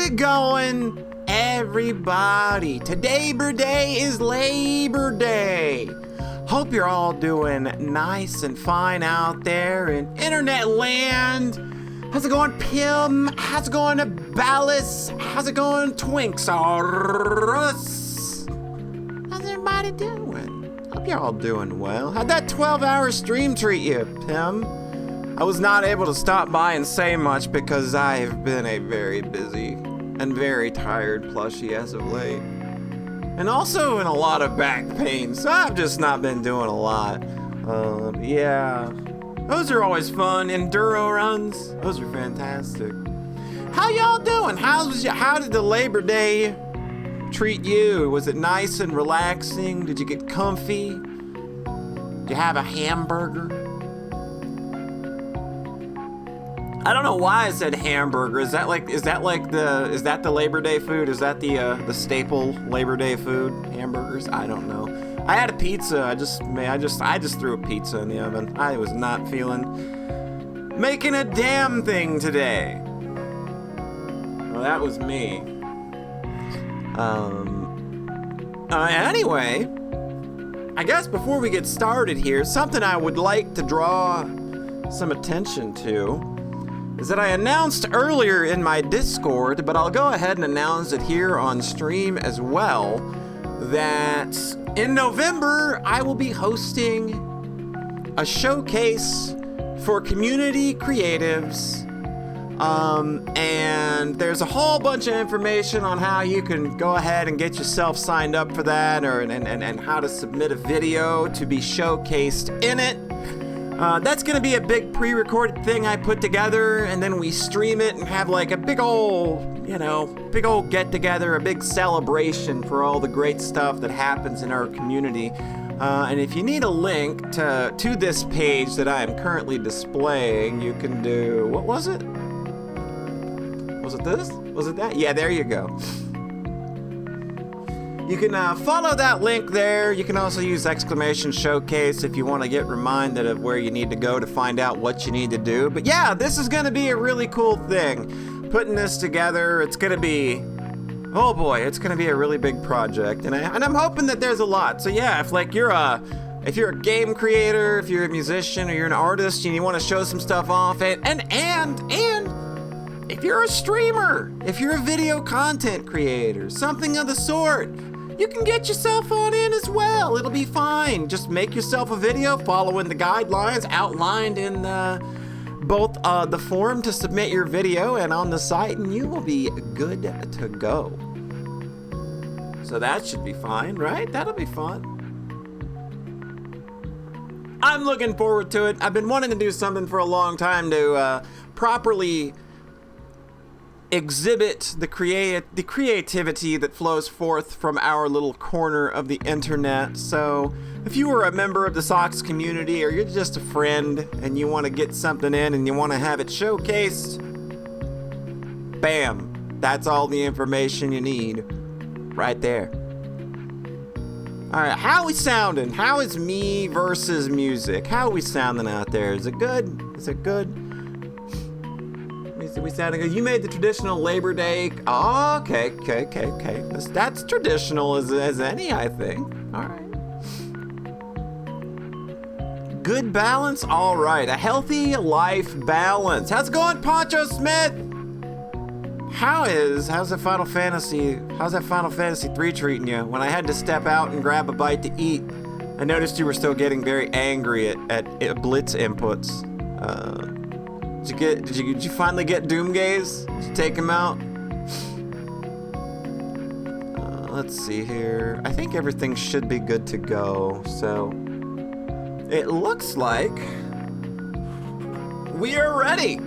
it going, everybody? Today is Labor Day. Hope you're all doing nice and fine out there in internet land. How's it going, Pim? How's it going, Ballas? How's it going, Twinks? How's everybody doing? Hope you're all doing well. How'd that 12-hour stream treat you, Pim? I was not able to stop by and say much because I have been a very busy and very tired plushie as of late. And also in a lot of back pain, so I've just not been doing a lot. Yeah. Those are always fun. Enduro runs, those are fantastic. How y'all doing? How did the Labor Day treat you? Was it nice and relaxing? Did you get comfy? Did you have a hamburger? I don't know why I said hamburger. Is that the Labor Day food? Is that the staple Labor Day food? Hamburgers? I don't know. I had a pizza. I just threw a pizza in the oven. I was not feeling making a damn thing today. Well, that was me. Anyway, I guess before we get started here, something I would like to draw some attention to is that I announced earlier in my Discord, but I'll go ahead and announce it here on stream as well, that in November I will be hosting a showcase for community creatives, and there's a whole bunch of information on how you can go ahead and get yourself signed up for that, and how to submit a video to be showcased in it. That's gonna be a big pre-recorded thing I put together, and then we stream it and have like a big old get together, a big celebration for all the great stuff that happens in our community. And if you need a link to this page that I am currently displaying, you can do, what was it? Was it this? Was it that? Yeah, there you go. You can follow that link there. You can also use !showcase if you want to get reminded of where you need to go to find out what you need to do. But yeah, this is going to be a really cool thing. Putting this together, it's going to be, oh boy, it's going to be a really big project. And I'm hoping that there's a lot. So yeah, if you're a game creator, if you're a musician, or you're an artist and you want to show some stuff off, and if you're a streamer, if you're a video content creator, something of the sort, you can get yourself on in as well. It'll be fine. Just make yourself a video following the guidelines outlined in both the form to submit your video and on the site, and you will be good to go. So that should be fine, right? That'll be fun. I'm looking forward to it. I've been wanting to do something for a long time to properly exhibit the creativity that flows forth from our little corner of the internet. So if you are a member of the Socks community, or you're just a friend and you want to get something in and you want to have it showcased, bam, that's all the information you need right there. Alright, how we sounding? How is me versus music? How are we sounding out there? Is it good? Is it good? We sounding good. You made the traditional Labor Day. Oh, okay. That's traditional as any, I think. All right. Good balance. All right. A healthy life balance. How's it going, Poncho Smith? How's that Final Fantasy 3 treating you? When I had to step out and grab a bite to eat, I noticed you were still getting very angry at Blitz inputs. Did you finally get Doomgaze? Did you take him out? Let's see here. I think everything should be good to go. So it looks like we are ready.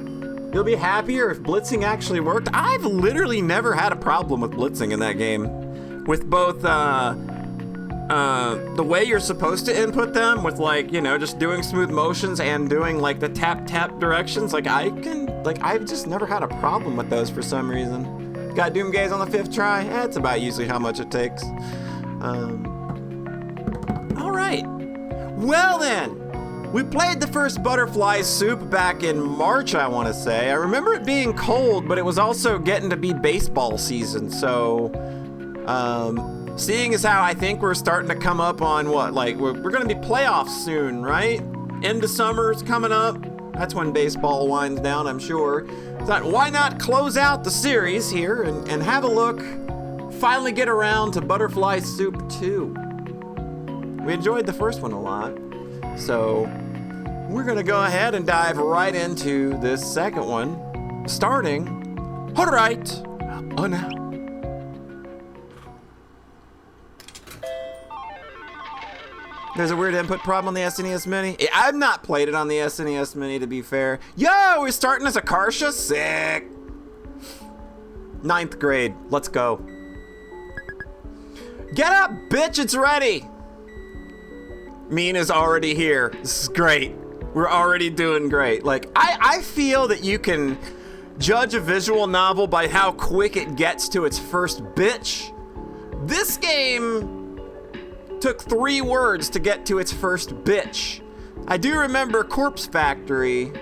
You'll be happier if blitzing actually worked. I've literally never had a problem with blitzing in that game. With both the way you're supposed to input them, with just doing smooth motions and doing the tap directions, I've just never had a problem with those for some reason. Got Doomgaze on the 5th try. That's about usually how much it takes. All right. Well then, We played the first Butterfly Soup back in March, I want to say. I remember it being cold, but it was also getting to be baseball season, so seeing as how I think we're starting to come up on what, like, we're going to be playoffs soon, right? End of summer's coming up. That's when baseball winds down, I'm sure. Thought, why not close out the series here and have a look, finally get around to Butterfly Soup 2. We enjoyed the first one a lot, so we're gonna go ahead and dive right into this second one, starting right now. There's a weird input problem on the SNES Mini. I've not played it on the SNES Mini, to be fair. Yo, we're starting as a Karsha? Sick. 9th grade. Let's go. Get up, bitch, it's ready. Mina's already here. This is great. We're already doing great. Like, I feel that you can judge a visual novel by how quick it gets to its first bitch. This game took 3 words to get to its first bitch. I do remember Corpse Factory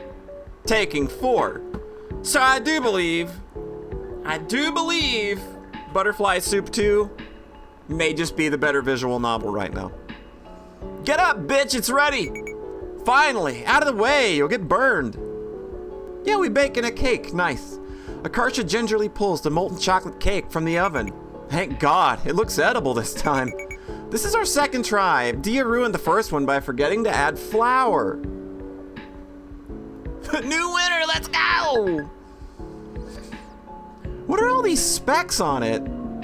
taking 4. So I do believe Butterfly Soup 2 may just be the better visual novel right now. Get up, bitch, it's ready. Finally, out of the way, you'll get burned. Yeah, we baking a cake, nice. Akarsha gingerly pulls the molten chocolate cake from the oven. Thank God, it looks edible this time. This is our second try. Dia ruined the first one by forgetting to add flour. New winner, let's go! What are all these specks on it?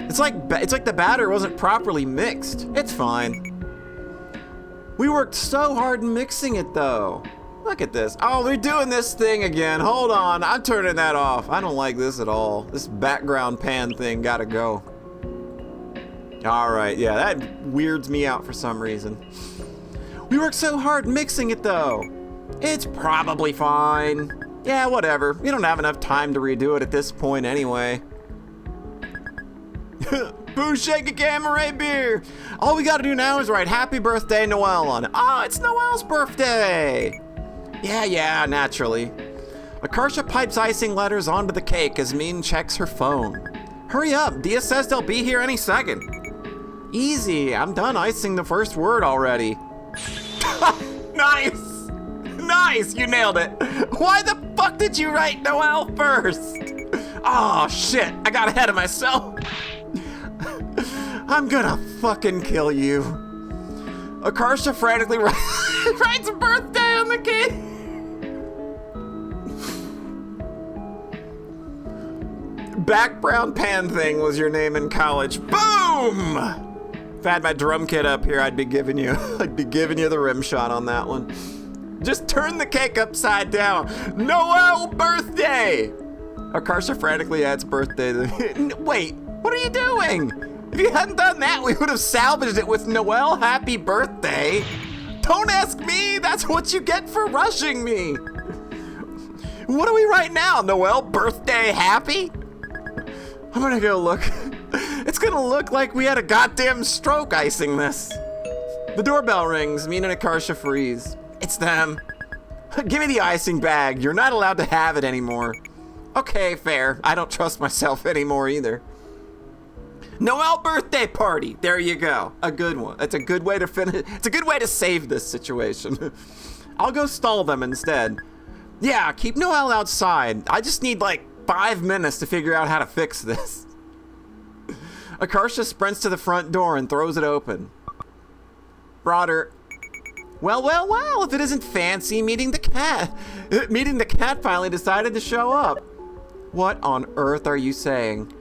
It's like the batter wasn't properly mixed. It's fine. We worked so hard mixing it though. Look at this. Oh, they're doing this thing again. Hold on, I'm turning that off. I don't like this at all. This background pan thing gotta go. All right, yeah, that weirds me out for some reason. We worked so hard mixing it though. It's probably fine. Yeah, whatever. We don't have enough time to redo it at this point anyway. Boo, shake a gamma ray beer. All we gotta do now is write happy birthday Noelle on it. Oh, it's Noelle's birthday. Yeah, naturally. Akarsha pipes icing letters onto the cake as Min checks her phone. Hurry up, Dia says they'll be here any second. Easy, I'm done icing the first word already. Nice! Nice, you nailed it. Why the fuck did you write Noelle first? Oh shit, I got ahead of myself. I'm gonna fucking kill you. Akarsha frantically writes birthday on the cake. Background pan thing was your name in college. Boom! If I had my drum kit up here, I'd be giving you the rim shot on that one. Just turn the cake upside down. Noelle birthday! Akarsha frantically adds birthday. Wait, what are you doing? If you hadn't done that, we would have salvaged it with Noelle happy birthday. Don't ask me, that's what you get for rushing me. What do we write now? Noelle birthday happy? I'm gonna go look. It's gonna look like we had a goddamn stroke icing this. The doorbell rings. Mina and Akarsha freeze. It's them. Give me the icing bag. You're not allowed to have it anymore. Okay, fair. I don't trust myself anymore either. Noelle birthday party. There you go. A good one. It's a good way to finish. It's a good way to save this situation. I'll go stall them instead. Yeah, keep Noelle outside. I just need like 5 minutes to figure out how to fix this. Akarsha sprints to the front door and throws it open. Broader. Well, if it isn't fancy meeting the cat. Meeting the cat finally decided to show up. What on earth are you saying?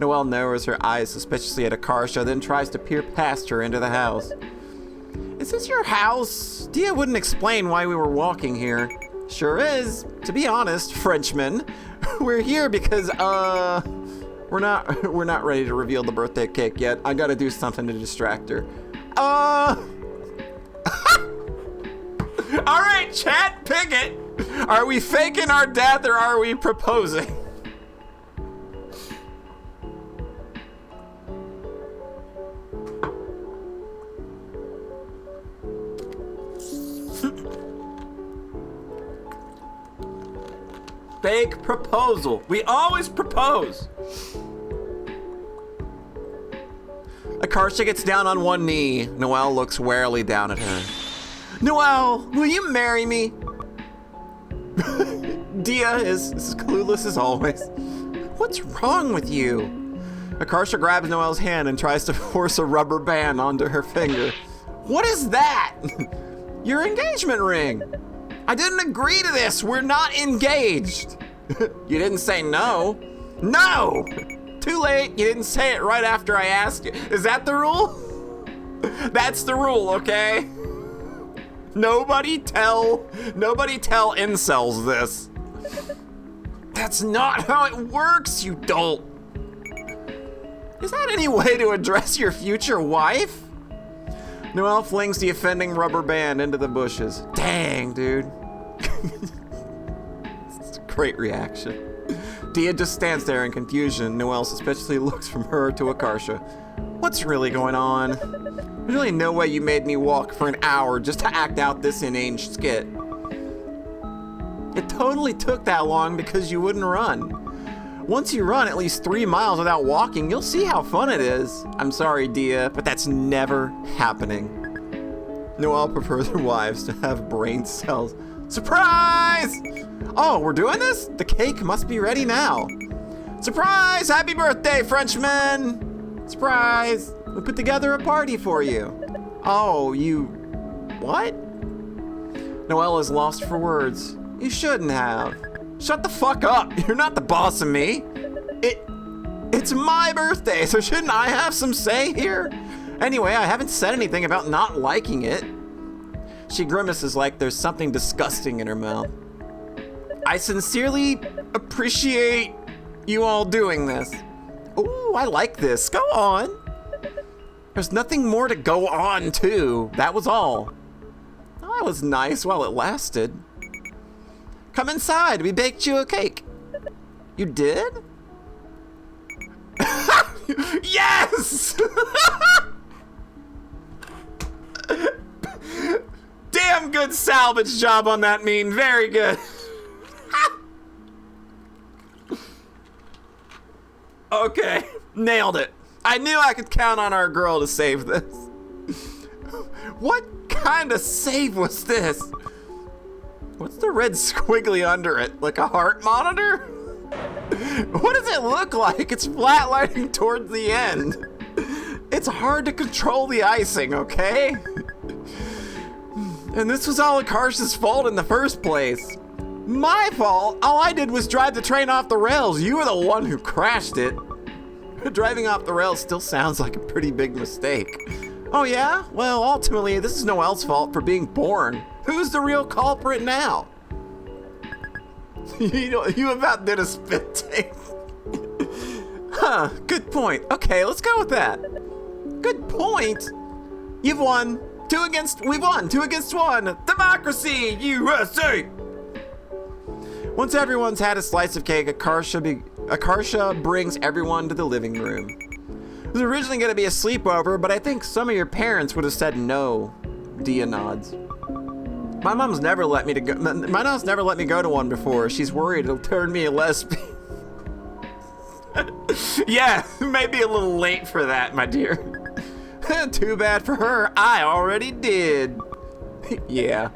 Noelle narrows her eyes suspiciously at Akarsha, then tries to peer past her into the house. Is this your house? Dia wouldn't explain why we were walking here. Sure is. To be honest, Frenchman, we're here because, we're not ready to reveal the birthday cake yet. I gotta do something to distract her. All right, chat, pick it. Are we faking our death or are we proposing? fake proposal. We always propose. Akarsha gets down on one knee. Noelle looks warily down at her. Noelle, will you marry me? Dia is as clueless as always. What's wrong with you? Akarsha grabs Noelle's hand and tries to force a rubber band onto her finger. What is that? Your engagement ring. I didn't agree to this. We're not engaged. You didn't say no. No! Too late. You didn't say it right after I asked you. Is that the rule? That's the rule, okay? Nobody tell incels this. That's not how it works, you dolt. Is that any way to address your future wife? Noelle flings the offending rubber band into the bushes. Dang, dude. It's a great reaction. Dia just stands there in confusion. Noelle suspiciously looks from her to Akarsha. What's really going on? There's really no way you made me walk for an hour just to act out this inane skit. It totally took that long because you wouldn't run. Once you run at least 3 miles without walking, you'll see how fun it is. I'm sorry, Dia, but that's never happening. Noelle prefers her wives to have brain cells. Surprise! Oh, we're doing this? The cake must be ready now. Surprise! Happy birthday, Frenchman! Surprise! We put together a party for you. Oh, you... what? Noelle is lost for words. You shouldn't have. Shut the fuck up. You're not the boss of me. It's my birthday, so shouldn't I have some say here? Anyway, I haven't said anything about not liking it. She grimaces like there's something disgusting in her mouth. I sincerely appreciate you all doing this. Ooh, I like this. Go on. There's nothing more to go on to. That was all. Oh, that was nice while it lasted. Come inside. We baked you a cake. You did? Yes! Damn good salvage job on that meme. Very good. Okay, nailed it. I knew I could count on our girl to save this. What kind of save was this? What's the red squiggly under it? Like a heart monitor? What does it look like? It's flatlining towards the end. It's hard to control the icing, okay? And this was all Akarsha's fault in the first place. My fault? All I did was drive the train off the rails. You were the one who crashed it. Driving off the rails still sounds like a pretty big mistake. Oh yeah? Well, ultimately, this is Noelle's fault for being born. Who's the real culprit now? You about did a spit take. Huh, good point. Okay, let's go with that. Good point. You've won. We've won. 2 against 1. Democracy, USA. Once everyone's had a slice of cake, Akarsha brings everyone to the living room. It was originally going to be a sleepover, but I think some of your parents would have said no. Dia nods. My mom's never let me go to one before. She's worried it'll turn me a lesbian. Yeah, maybe a little late for that, my dear. Too bad for her. I already did. Yeah.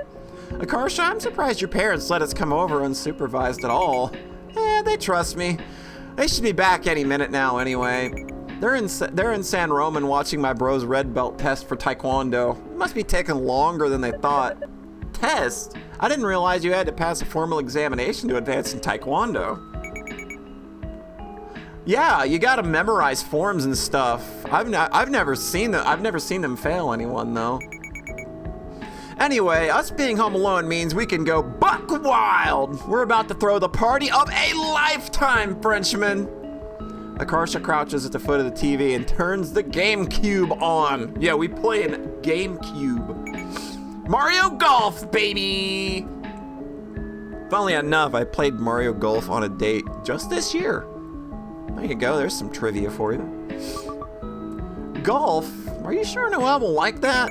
Akarsha, I'm surprised your parents let us come over unsupervised at all. They trust me. They should be back any minute now anyway. They're in San Roman watching my bro's red belt test for Taekwondo. It must be taking longer than they thought. Test? I didn't realize you had to pass a formal examination to advance in Taekwondo. Yeah, you gotta memorize forms and stuff. I've never seen them fail anyone though. Anyway, us being home alone means we can go buck wild. We're about to throw the party of a lifetime, Frenchman. Akarsha crouches at the foot of the TV and turns the GameCube on. Yeah, we play in GameCube. Mario Golf, baby! Funnily enough, I played Mario Golf on a date just this year. There you go, there's some trivia for you. Golf? Are you sure Noelle will like that?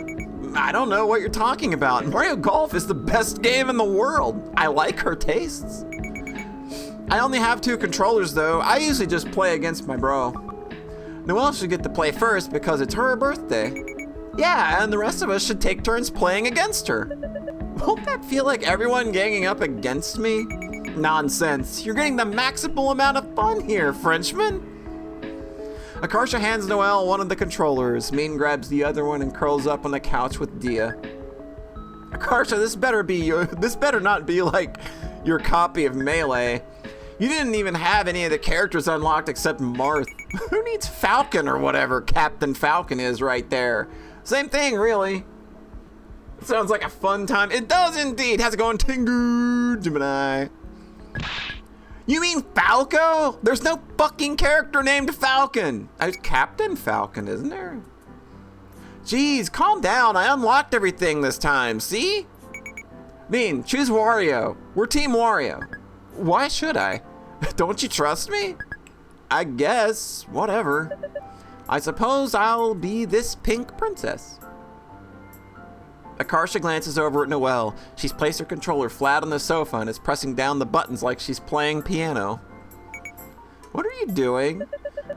I don't know what you're talking about. Mario Golf is the best game in the world. I like her tastes. I only have 2 controllers though. I usually just play against my bro. Noelle should get to play first because it's her birthday. Yeah, and the rest of us should take turns playing against her. Won't that feel like everyone ganging up against me? Nonsense. You're getting the maximal amount of fun here, Frenchman. Akarsha hands Noelle one of the controllers. Mean grabs the other one and curls up on the couch with Dia. Akarsha, this better not be like your copy of Melee. You didn't even have any of the characters unlocked except Marth. Who needs Falcon or whatever Captain Falcon is right there? Same thing, really. It sounds like a fun time. It does indeed. How's it going, Tengu, Gemini? You mean Falco? There's no fucking character named Falcon. There's Captain Falcon, isn't there? Jeez, calm down. I unlocked everything this time, see? Bean, choose Wario. We're Team Wario. Why should I? Don't you trust me? I guess, whatever. I suppose I'll be this pink princess. Akarsha glances over at Noelle. She's placed her controller flat on the sofa and is pressing down the buttons like she's playing piano. What are you doing?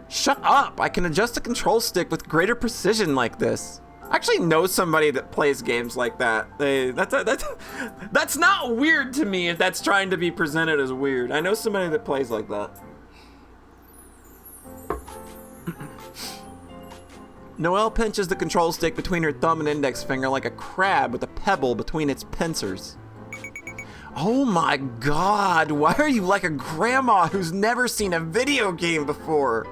Shut up! I can adjust the control stick with greater precision like this. I actually know somebody that plays games like that. That's not weird to me if that's trying to be presented as weird. I know somebody that plays like that. Noelle pinches the control stick between her thumb and index finger like a crab with a pebble between its pincers. Oh my god, why are you like a grandma who's never seen a video game before?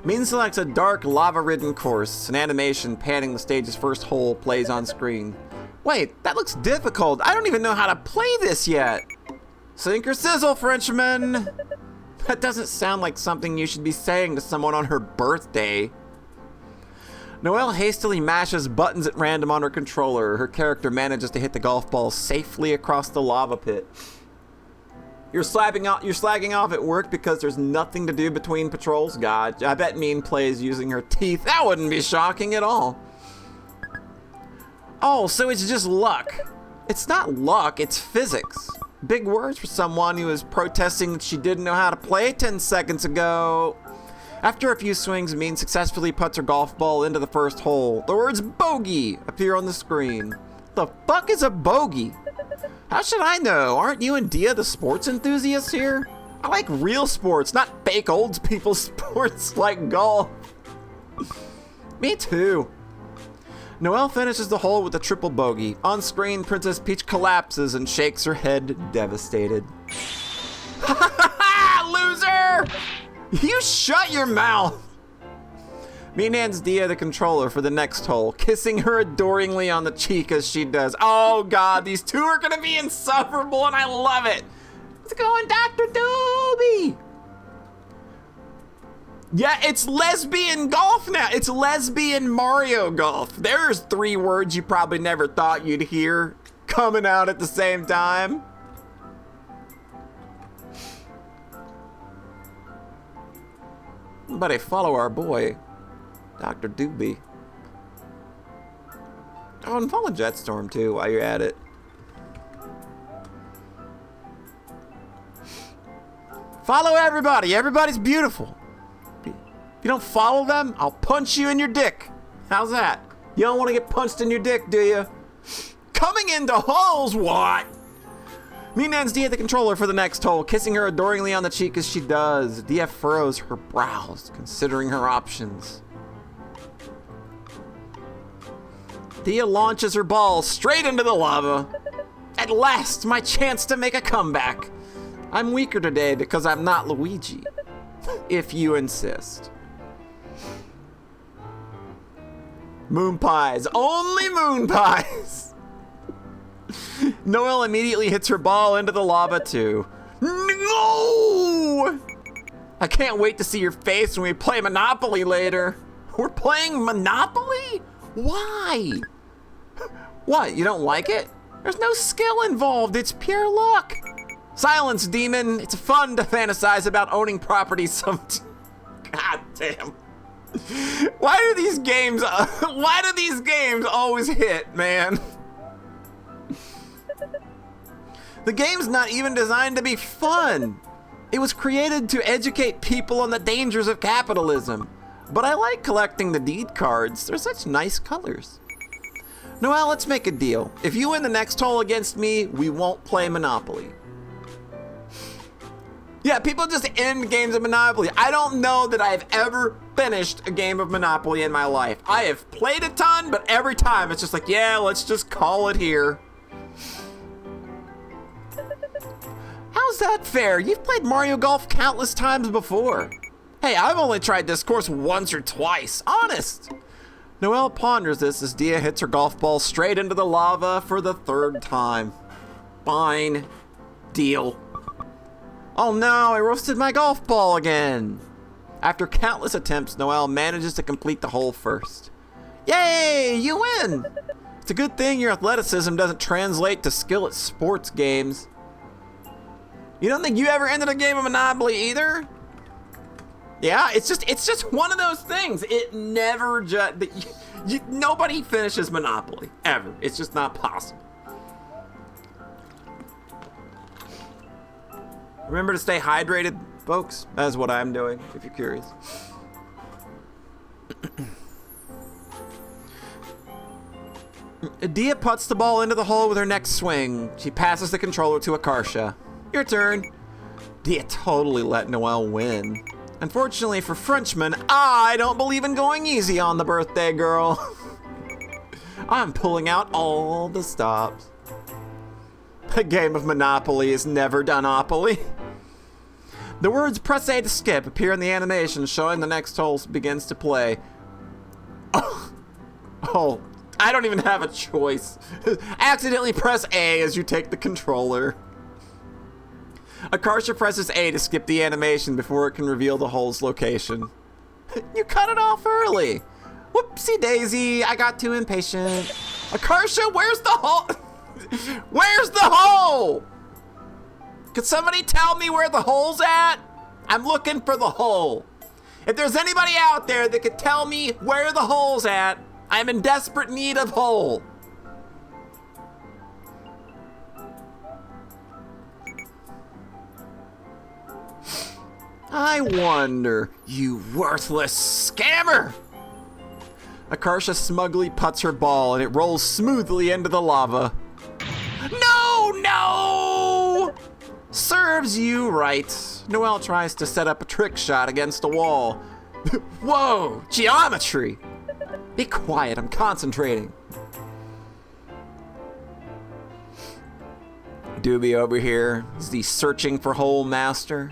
Mean selects a dark, lava-ridden course. An animation panning the stage's first hole plays on screen. Wait, that looks difficult. I don't even know how to play this yet. Sink or sizzle, Frenchman. That doesn't sound like something you should be saying to someone on her birthday. Noelle hastily mashes buttons at random on her controller. Her character manages to hit the golf ball safely across the lava pit. You're slagging off at work because there's nothing to do between patrols? God, I bet Mean plays using her teeth. That wouldn't be shocking at all. Oh, so it's just luck. It's not luck, it's physics. Big words for someone who was protesting that she didn't know how to play 10 seconds ago. After a few swings, Mean successfully puts her golf ball into the first hole. The words bogey appear on the screen. The fuck is a bogey? How should I know? Aren't you and Dia the sports enthusiasts here? I like real sports, not fake old people sports like golf. Me too. Noelle finishes the hole with a triple bogey. On screen, Princess Peach collapses and shakes her head, devastated. Loser! You shut your mouth! Mean hands Dia the controller for the next hole, kissing her adoringly on the cheek as she does. Oh god, these two are gonna be insufferable and I love it! It's going Dr. Doobie! Yeah, it's lesbian golf now. It's lesbian Mario golf. There's 3 words you probably never thought you'd hear coming out at the same time. But follow our boy, Dr. Doobie. Oh, and follow Jetstorm too while you're at it. Follow everybody. Everybody's beautiful. If you don't follow them, I'll punch you in your dick. How's that? You don't want to get punched in your dick, do you? Coming into holes, what? Mean hands Dia the controller for the next hole, kissing her adoringly on the cheek as she does. Dia furrows her brows, considering her options. Dia launches her ball straight into the lava. At last, my chance to make a comeback. I'm weaker today because I'm not Luigi. If you insist. Moon pies. Only moon pies. Noelle immediately hits her ball into the lava too. No! I can't wait to see your face when we play Monopoly later. We're playing Monopoly? Why? What, you don't like it? There's no skill involved, it's pure luck. Silence, demon. It's fun to fantasize about owning property God damn. Why do these games always hit, man? The game's not even designed to be fun. It was created to educate people on the dangers of capitalism. But I like collecting the deed cards. They're such nice colors. Noelle, let's make a deal. If you win the next hole against me, we won't play Monopoly. Yeah, people just end games of Monopoly. I don't know that I've ever finished a game of Monopoly in my life. I have played a ton, but every time it's just like, yeah, let's just call it here. How's that fair? You've played Mario Golf countless times before. Hey, I've only tried this course once or twice. Honest. Noelle ponders this as Dia hits her golf ball straight into the lava for the third time. Fine. Deal. Oh no, I roasted my golf ball again. After countless attempts, Noelle manages to complete the hole first. Yay, you win! It's a good thing your athleticism doesn't translate to skill at sports games. You don't think you ever ended a game of Monopoly either? Yeah, it's just one of those things. It never nobody finishes Monopoly ever. It's just not possible. Remember to stay hydrated, folks. That's what I'm doing, if you're curious. Dia puts the ball into the hole with her next swing. She passes the controller to Akarsha. Your turn. Dia totally let Noelle win. Unfortunately for Frenchmen, I don't believe in going easy on the birthday girl. I'm pulling out all the stops. A game of Monopoly is never Donopoly. The words "press A to skip" appear in the animation showing the next hole begins to play. Oh, I don't even have a choice. Accidentally press A as you take the controller. Akarsha presses A to skip the animation before it can reveal the hole's location. You cut it off early. Whoopsie daisy, I got too impatient. Akarsha, where's the hole? Where's the hole? Could somebody tell me where the hole's at? I'm looking for the hole. If there's anybody out there that could tell me where the hole's at, I'm in desperate need of hole. I wonder, you worthless scammer! Akarsha smugly puts her ball and it rolls smoothly into the lava. No! Serves you right. Noelle tries to set up a trick shot against a wall. Whoa, geometry! Be quiet, I'm concentrating. Doobie over here is the searching for hole master.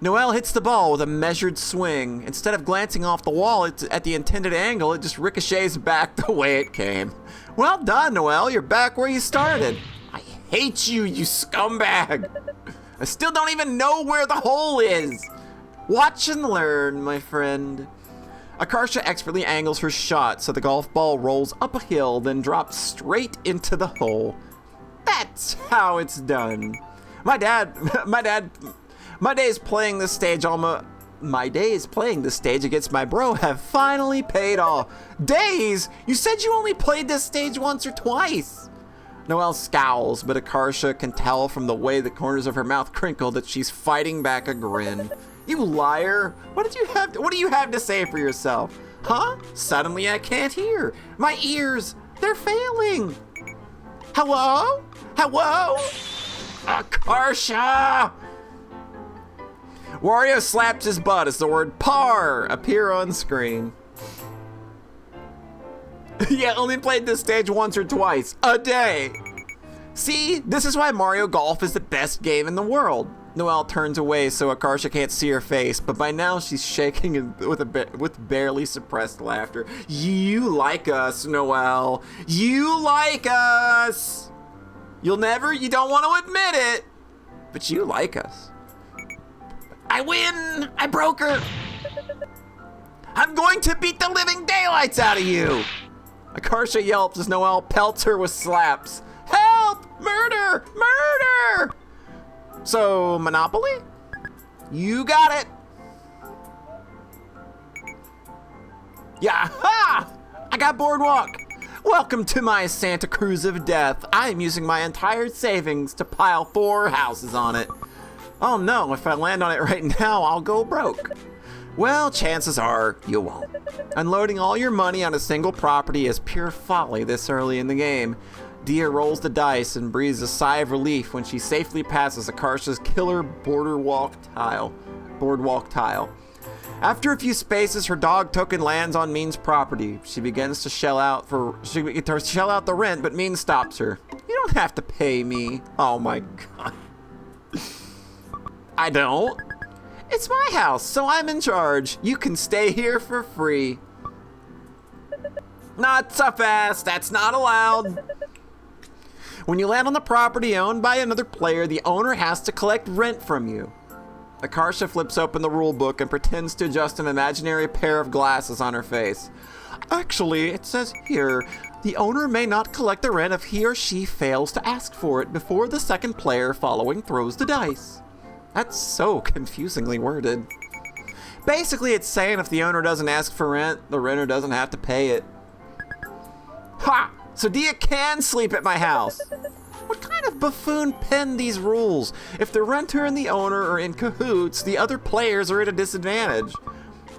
Noelle hits the ball with a measured swing. Instead of glancing off the wall at the intended angle, it just ricochets back the way it came. Well done, Noelle. You're back where you started. I hate you, you scumbag. I still don't even know where the hole is. Watch and learn, my friend. Akarsha expertly angles her shot so the golf ball rolls up a hill, then drops straight into the hole. That's how it's done. My days playing this stage against my bro have finally paid off. Days? You said you only played this stage once or twice. Noelle scowls, but Akarsha can tell from the way the corners of her mouth crinkle that she's fighting back a grin. You liar! What do you have to say for yourself? Huh? Suddenly I can't hear. My ears, they're failing. Hello? Hello? Akarsha! Wario slaps his butt as the word par appear on screen. Yeah, only played this stage once or twice a day. See, this is why Mario Golf is the best game in the world. Noelle turns away so Akarsha can't see her face, but by now she's shaking with barely suppressed laughter. You like us, Noelle. You like us. You don't want to admit it, but you like us. I win! I broke her! I'm going to beat the living daylights out of you! Akarsha yelps as Noelle pelts her with slaps. Help! Murder! Murder! So, Monopoly? You got it! Yeah, ha! I got Boardwalk! Welcome to my Santa Cruz of death. I am using my entire savings to pile 4 houses on it. Oh no, if I land on it right now, I'll go broke. Well, chances are you won't. Unloading all your money on a single property is pure folly this early in the game. Dia rolls the dice and breathes a sigh of relief when she safely passes Akarsha's killer boardwalk tile. After a few spaces, her dog token lands on Mean's property. She begins to shell out the rent, but Mean stops her. You don't have to pay me. Oh my god. I don't. It's my house, so I'm in charge. You can stay here for free. Not so fast. That's not allowed. When you land on the property owned by another player, the owner has to collect rent from you. Akarsha flips open the rule book and pretends to adjust an imaginary pair of glasses on her face. Actually, it says here, the owner may not collect the rent if he or she fails to ask for it before the second player following throws the dice. That's so confusingly worded. Basically, it's saying if the owner doesn't ask for rent, the renter doesn't have to pay it. Ha! So Dia can sleep at my house. What kind of buffoon penned these rules? If the renter and the owner are in cahoots, the other players are at a disadvantage.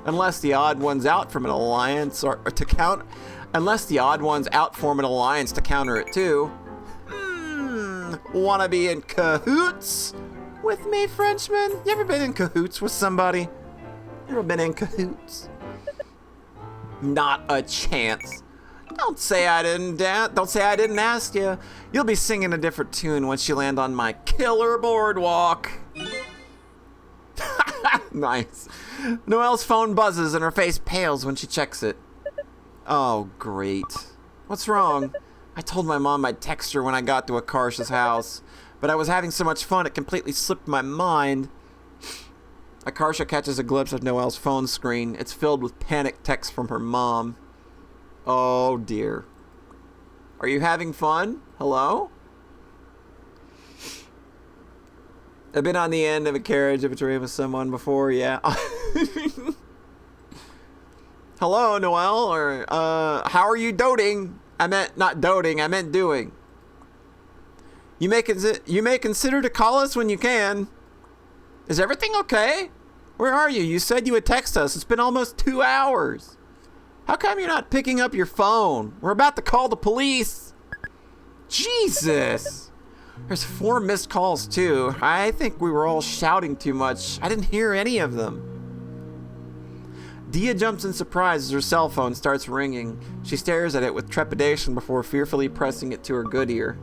Unless the odd ones out from an alliance unless the odd ones out form an alliance to counter it too. Wanna be in cahoots with me, Frenchman? You ever been in cahoots with somebody? Ever been in cahoots? Not a chance. Don't say I didn't ask you. You'll be singing a different tune once you land on my killer boardwalk. Nice. Noelle's phone buzzes and her face pales when she checks it. Oh, great. What's wrong? I told my mom I'd text her when I got to Akarsha's house, but I was having so much fun it completely slipped my mind. Akarsha catches a glimpse of Noelle's phone screen. It's filled with panicked texts from her mom. Oh dear. Are you having fun? Hello? I've been on the end of a carriage of a dream with someone before, yeah. Hello, Noelle, or, how are you doting? I meant not doting, I meant doing. You may consider to call us when you can. Is everything okay? Where are you? You said you would text us. It's been almost 2 hours. How come you're not picking up your phone? We're about to call the police. Jesus. There's 4 missed calls, too. I think we were all shouting too much. I didn't hear any of them. Dia jumps in surprise as her cell phone starts ringing. She stares at it with trepidation before fearfully pressing it to her good ear.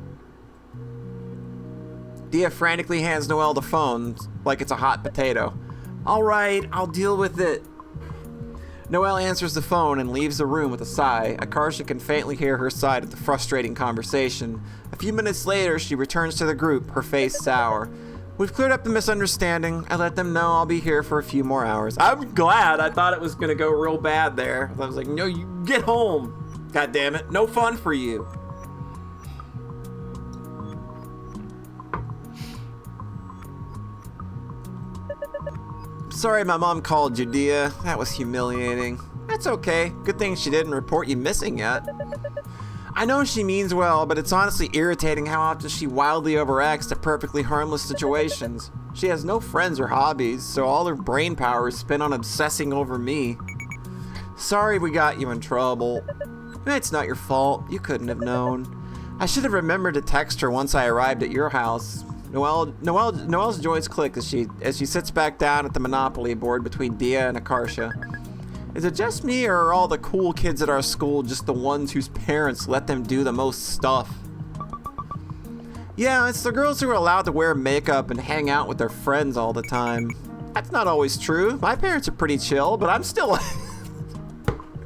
Dia frantically hands Noelle the phone like it's a hot potato. All right, I'll deal with it. Noelle answers the phone and leaves the room with a sigh. Akarsha can faintly hear her side of the frustrating conversation. A few minutes later, she returns to the group, her face sour. We've cleared up the misunderstanding. I let them know I'll be here for a few more hours. I'm glad. I thought it was going to go real bad there. I was like, no, you get home. God damn it. No fun for you. Sorry my mom called you, Dia. That was humiliating. That's okay. Good thing she didn't report you missing yet. I know she means well, but it's honestly irritating how often she wildly overacts to perfectly harmless situations. She has no friends or hobbies, so all her brain power is spent on obsessing over me. Sorry we got you in trouble. It's not your fault. You couldn't have known. I should have remembered to text her once I arrived at your house. Noelle's joys click as she sits back down at the Monopoly board between Dia and Akarsha. Is it just me, or are all the cool kids at our school just the ones whose parents let them do the most stuff? Yeah, it's the girls who are allowed to wear makeup and hang out with their friends all the time. That's not always true. My parents are pretty chill, but I'm still...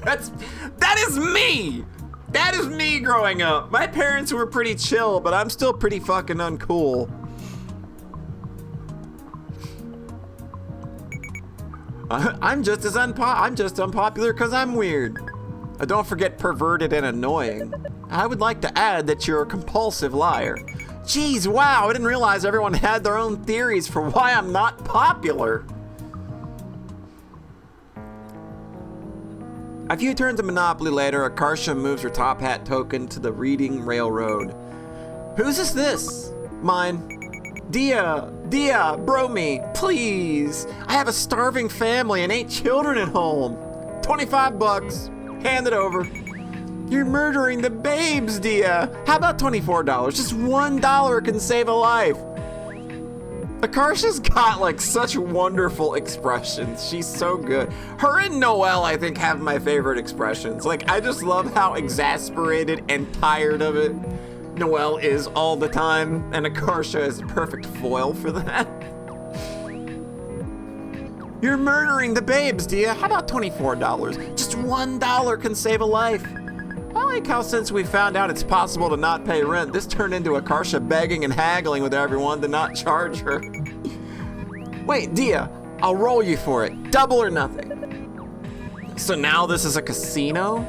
That is me! That is me growing up. My parents were pretty chill, but I'm still pretty fucking uncool. I'm just unpopular because I'm weird. Don't forget perverted and annoying. I would like to add that you're a compulsive liar. Jeez, wow, I didn't realize everyone had their own theories for why I'm not popular. A few turns of Monopoly later, Akarsha moves her top hat token to the Reading Railroad. Whose is this? Mine. Dia, bro me, please. I have a starving family and 8 children at home. 25 bucks. Hand it over. You're murdering the babes, Dia. How about $24? Just $1 can save a life. Akarsha's got like such wonderful expressions. She's so good. Her and Noelle, I think, have my favorite expressions. Like, I just love how exasperated and tired of it Noelle is all the time, and Akarsha is a perfect foil for that. You're murdering the babes, Dia. How about $24? Just $1 can save a life. I like how since we found out it's possible to not pay rent, this turned into Akarsha begging and haggling with everyone to not charge her. Wait, Dia, I'll roll you for it. Double or nothing. So now this is a casino?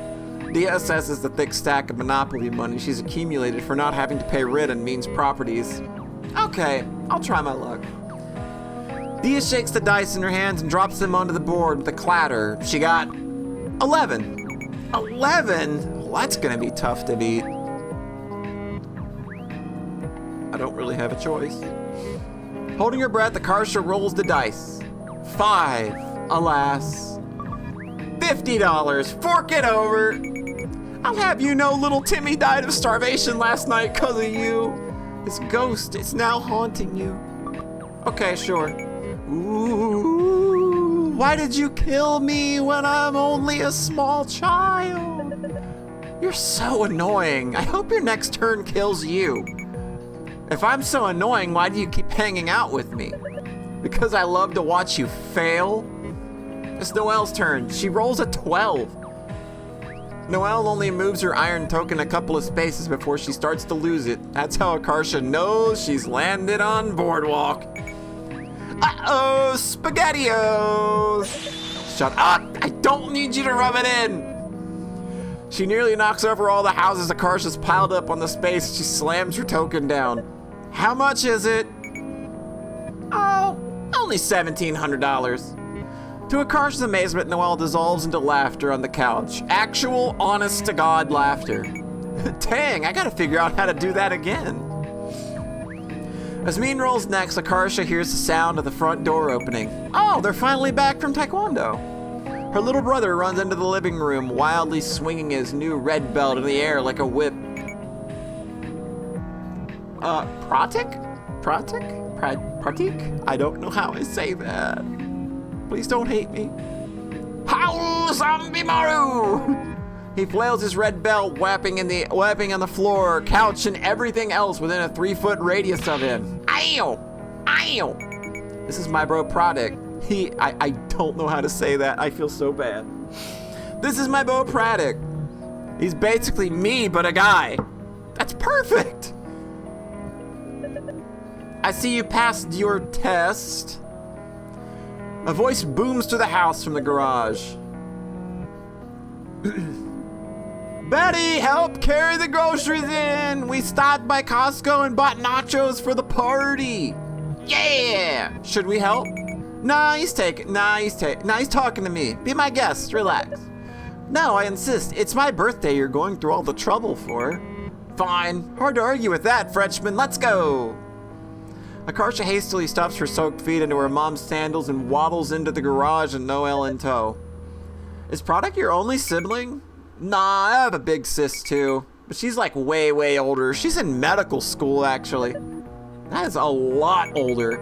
Dia assesses the thick stack of Monopoly money she's accumulated for not having to pay rent and means properties. Okay, I'll try my luck. Dia shakes the dice in her hands and drops them onto the board with a clatter. She got 11. 11? Well, that's gonna be tough to beat. I don't really have a choice. Holding her breath, Akarsha rolls the dice. 5. Alas. $50. Fork it over. I'll have you know little Timmy died of starvation last night because of you. This ghost is now haunting you. Okay, sure. Ooh, why did you kill me when I'm only a small child? You're so annoying. I hope your next turn kills you. If I'm so annoying, why do you keep hanging out with me? Because I love to watch you fail? It's Noelle's turn. She rolls a 12. Noelle only moves her iron token a couple of spaces before she starts to lose it. That's how Akarsha knows she's landed on Boardwalk. Uh-oh, SpaghettiOs! Shut up! I don't need you to rub it in! She nearly knocks over all the houses Akarsha's piled up on the space. She slams her token down. How much is it? Oh, only $1,700. To Akarsha's amazement, Noelle dissolves into laughter on the couch. Actual, honest-to-God laughter. Dang, I gotta figure out how to do that again. As Mean rolls next, Akarsha hears the sound of the front door opening. Oh, they're finally back from Taekwondo. Her little brother runs into the living room, wildly swinging his new red belt in the air like a whip. Pratik? I don't know how I say that. Please don't hate me. Howl, Zombie Maru! He flails his red belt, whapping on the floor, couch, and everything else within a 3-foot radius of him. Ow! Ow! This is my bro Pratik. I don't know how to say that. I feel so bad. This is my bro Pratik. He's basically me, but a guy. That's perfect! I see you passed your test. A voice booms through the house from the garage. Betty, help carry the groceries in. We stopped by Costco and bought nachos for the party. Yeah! Should we help? Nah, he's talking to me. Be my guest, relax. No, I insist. It's my birthday you're going through all the trouble for. Fine. Hard to argue with that, Frenchman. Let's go. Akarsha hastily stuffs her soaked feet into her mom's sandals and waddles into the garage and Noelle in tow. Is Pratik your only sibling? Nah, I have a big sis too. But she's like way, way older. She's in medical school, actually. That is a lot older.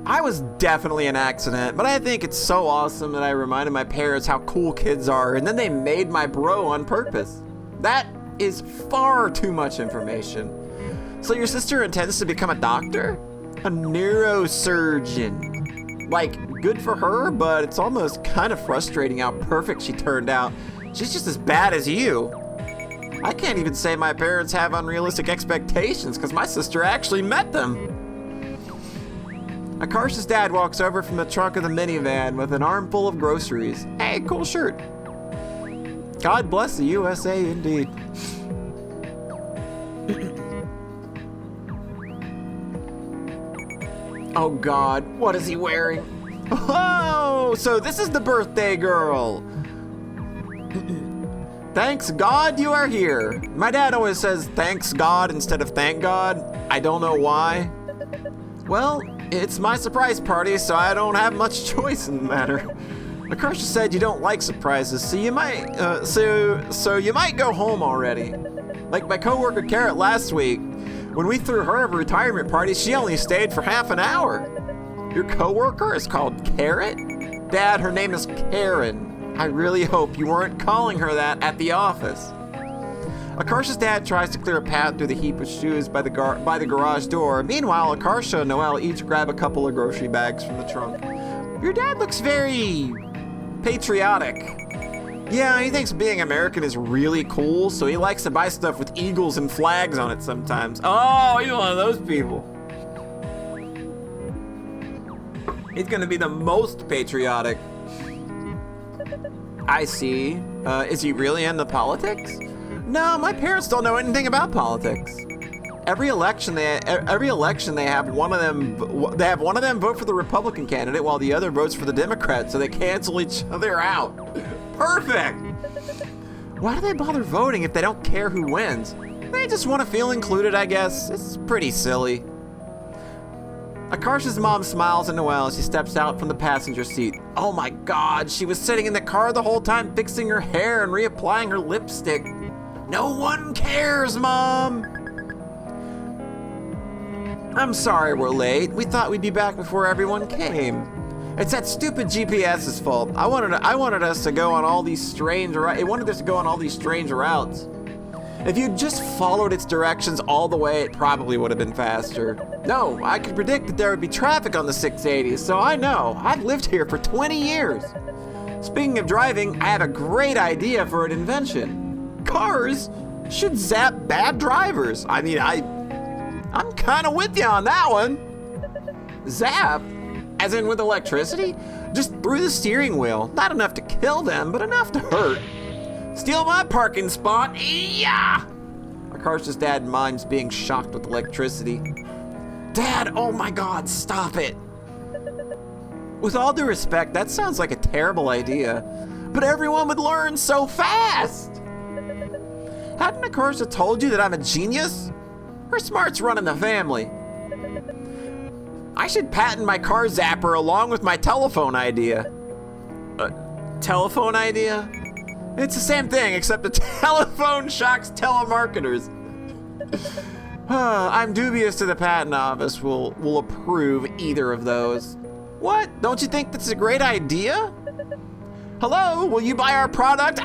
I was definitely an accident, but I think it's so awesome that I reminded my parents how cool kids are, and then they made my bro on purpose. That is far too much information. So your sister intends to become a doctor? A neurosurgeon. Like, good for her, but it's almost kind of frustrating how perfect she turned out. She's just as bad as you. I can't even say my parents have unrealistic expectations because my sister actually met them. Akarsha's dad walks over from the trunk of the minivan with an armful of groceries. Hey, cool shirt. God bless the USA indeed. Oh God, what is he wearing? Oh, so this is the birthday girl. Thanks God you are here. My dad always says thanks God instead of thank God. I don't know why. Well, it's my surprise party, so I don't have much choice in the matter. Akarsha said you don't like surprises, so you might, so you might go home already. Like my coworker Carrot last week. When we threw her a retirement party, she only stayed for half an hour. Your coworker is called Carrot? Dad, her name is Karen. I really hope you weren't calling her that at the office. Akarsha's dad tries to clear a path through the heap of shoes by the garage door. Meanwhile, Akarsha and Noelle each grab a couple of grocery bags from the trunk. Your dad looks very patriotic. Yeah, he thinks being American is really cool, so he likes to buy stuff with eagles and flags on it sometimes. Oh, he's one of those people. He's gonna be the most patriotic. I see. Is he really into politics? No, my parents don't know anything about politics. Every election they have one of them vote for the Republican candidate while the other votes for the Democrat, so they cancel each other out. Perfect. Why do they bother voting if they don't care who wins? They just want to feel included, I guess. It's pretty silly. Akarsha's mom smiles at Noelle as she steps out from the passenger seat. Oh my God, she was sitting in the car the whole time fixing her hair and reapplying her lipstick. No one cares, Mom. I'm sorry we're late. We thought we'd be back before everyone came. It's that stupid GPS's fault. I wanted us to go on all these strange routes. If you'd just followed its directions all the way, it probably would have been faster. No, I could predict that there would be traffic on the 680, so I know. I've lived here for 20 years. Speaking of driving, I have a great idea for an invention. Cars should zap bad drivers. I mean, I'm kind of with you on that one. Zap? As in with electricity? Just through the steering wheel. Not enough to kill them, but enough to hurt. Steal my parking spot. Yeah! Akarsha's dad mimes being shocked with electricity. Dad, oh my God, stop it. With all due respect, that sounds like a terrible idea. But everyone would learn so fast. Hadn't Akarsha told you that I'm a genius? Her smarts run in the family. I should patent my car zapper along with my telephone idea. Telephone idea? It's the same thing, except the telephone shocks telemarketers. I'm dubious to the patent office will approve either of those. What? Don't you think that's a great idea? Hello, will you buy our product?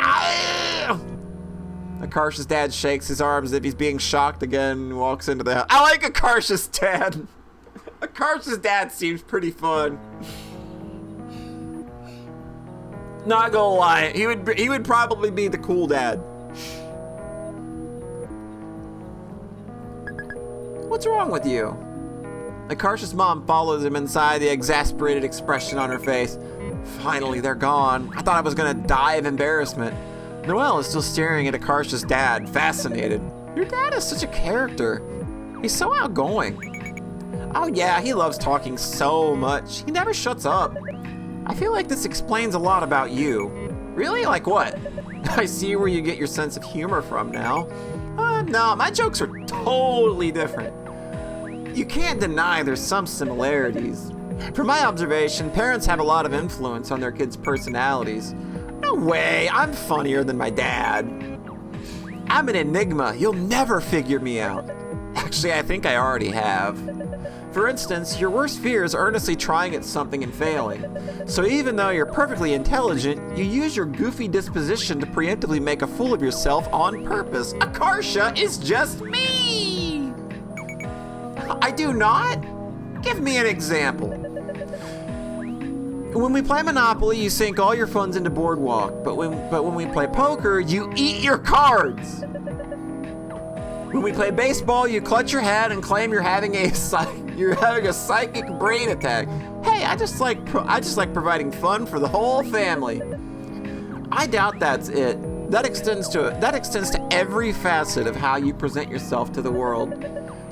Akarsha's dad shakes his arms as if he's being shocked again and walks into the house. I like Akarsha's dad. Akarsha's dad seems pretty fun. Not gonna lie, he would probably be the cool dad. What's wrong with you? Akarsha's mom follows him inside, the exasperated expression on her face. Finally, they're gone. I thought I was gonna die of embarrassment. Noelle is still staring at Akarsha's dad, fascinated. Your dad is such a character. He's so outgoing. Oh yeah, he loves talking so much. He never shuts up. I feel like this explains a lot about you. Really? Like what? I see where you get your sense of humor from now. No, my jokes are totally different. You can't deny there's some similarities. From my observation, parents have a lot of influence on their kids' personalities. No way, I'm funnier than my dad. I'm an enigma, you'll never figure me out. Actually, I think I already have. For instance, your worst fear is earnestly trying at something and failing. So even though you're perfectly intelligent, you use your goofy disposition to preemptively make a fool of yourself on purpose. Akarsha is just me! I do not? Give me an example. When we play Monopoly, you sink all your funds into Boardwalk, but when we play poker, you eat your cards. When we play baseball, you clutch your hat and claim you're having a psychic brain attack. Hey, I just like providing fun for the whole family. I doubt that's it. That extends to every facet of how you present yourself to the world.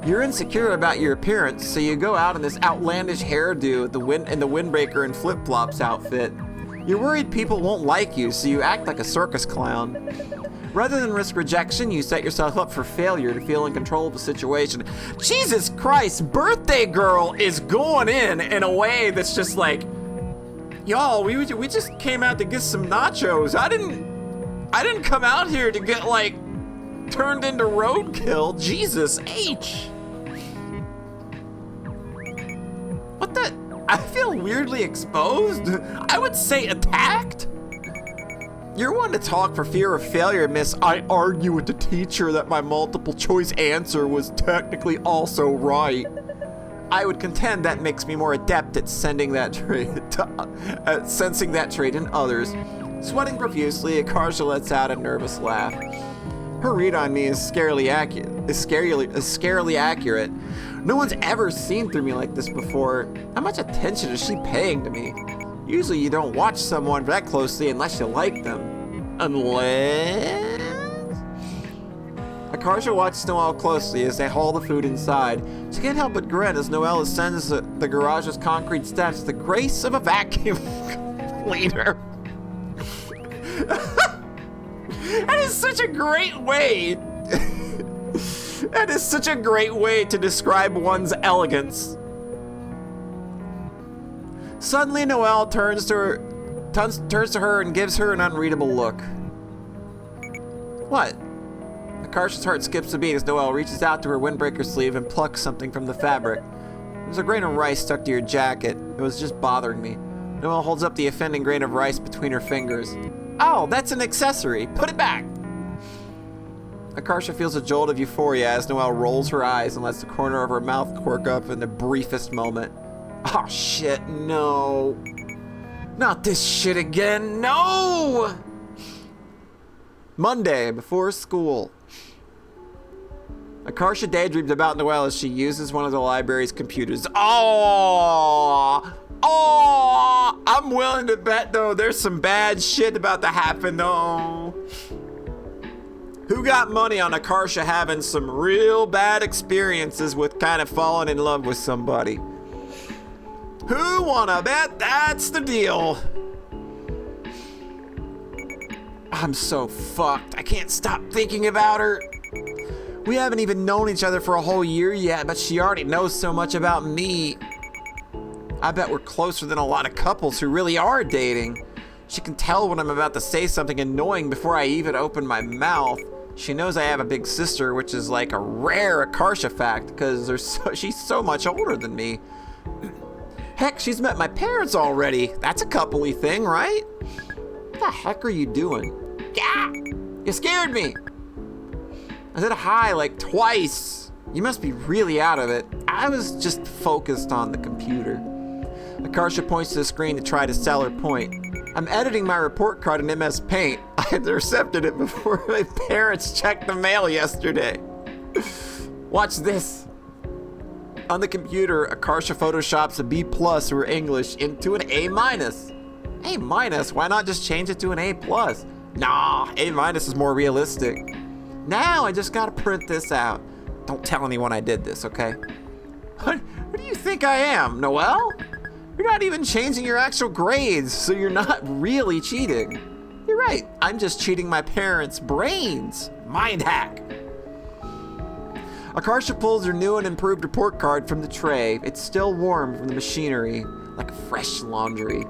You're insecure about your appearance, so you go out in this outlandish hairdo, the windbreaker and flip-flops outfit. You're worried people won't like you, so you act like a circus clown. Rather than risk rejection, you set yourself up for failure to feel in control of the situation. Jesus Christ, Birthday Girl is going in a way that's just like, y'all, we just came out to get some nachos. I didn't come out here to get, like, turned into roadkill. Jesus H. What the? I feel weirdly exposed. I would say attacked. You're one to talk for fear of failure, miss. I argue with the teacher that my multiple choice answer was technically also right. I would contend that makes me more adept at sensing that trait in others. Sweating profusely, Akarsha lets out a nervous laugh. Her read on me is scarily accurate. No one's ever seen through me like this before. How much attention is she paying to me? Usually you don't watch someone that closely unless you like them. Unless... Akarsha watches Noelle closely as they haul the food inside. She can't help but grin as Noelle ascends the garage's concrete steps with the grace of a vacuum cleaner. That is such a great way. That is such a great way to describe one's elegance. Suddenly, Noelle turns to her and gives her an unreadable look. What? Akarsha's heart skips a beat as Noelle reaches out to her windbreaker sleeve and plucks something from the fabric. There's a grain of rice stuck to your jacket. It was just bothering me. Noelle holds up the offending grain of rice between her fingers. Oh, that's an accessory. Put it back. Akarsha feels a jolt of euphoria as Noelle rolls her eyes and lets the corner of her mouth quirk up in the briefest moment. Oh shit, no. Not this shit again, no! Monday, before school. Akarsha daydreams about Noelle as she uses one of the library's computers. Oh, I'm willing to bet, though, there's some bad shit about to happen, though. Who got money on Akarsha having some real bad experiences with kind of falling in love with somebody? Who wanna bet that's the deal? I'm so fucked. I can't stop thinking about her. We haven't even known each other for a whole year yet, but she already knows so much about me. I bet we're closer than a lot of couples who really are dating. She can tell when I'm about to say something annoying before I even open my mouth. She knows I have a big sister, which is like a rare Akarsha fact, because she's so much older than me. Heck, she's met my parents already. That's a coupley thing, right? What the heck are you doing? Yeah! You scared me! I said hi like twice. You must be really out of it. I was just focused on the computer. Akarsha points to the screen to try to sell her point. I'm editing my report card in MS Paint. I intercepted it before my parents checked the mail yesterday. Watch this. On the computer, Akarsha photoshops a B+ for English into an A-. A-? Why not just change it to an A+? Nah, A- is more realistic. Now I just gotta print this out. Don't tell anyone I did this, okay? Who do you think I am, Noelle? You're not even changing your actual grades, so you're not really cheating. You're right, I'm just cheating my parents' brains. Mind hack. Akarsha pulls her new and improved report card from the tray. It's still warm from the machinery, like fresh laundry.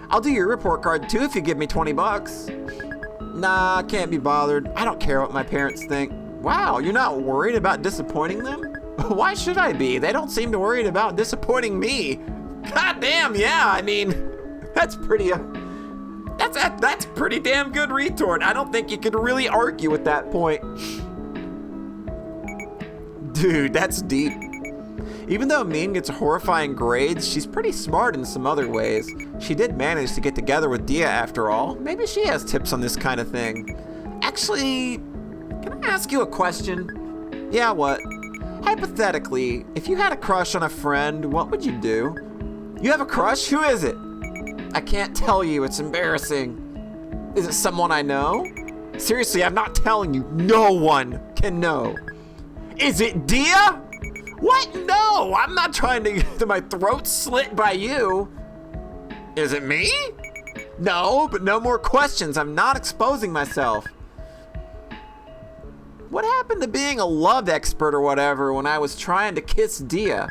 I'll do your report card too if you give me $20. Nah, can't be bothered. I don't care what my parents think. Wow, you're not worried about disappointing them? Why should I be? They don't seem to worried about disappointing me. God damn, yeah, I mean, that's pretty damn good retort. I don't think you could really argue with that point. Dude, that's deep. Even though Mean gets horrifying grades, she's pretty smart in some other ways. She did manage to get together with Dia after all. Maybe she has tips on this kind of thing. Actually, can I ask you a question? Yeah, what? Hypothetically, if you had a crush on a friend, what would you do? You have a crush? Who is it? I can't tell you, it's embarrassing. Is it someone I know? Seriously, I'm not telling you. No one can know. Is it Dia? What? No, I'm not trying to get my throat slit by you. Is it me? No, but no more questions. I'm not exposing myself. What happened to being a love expert or whatever when I was trying to kiss Dia?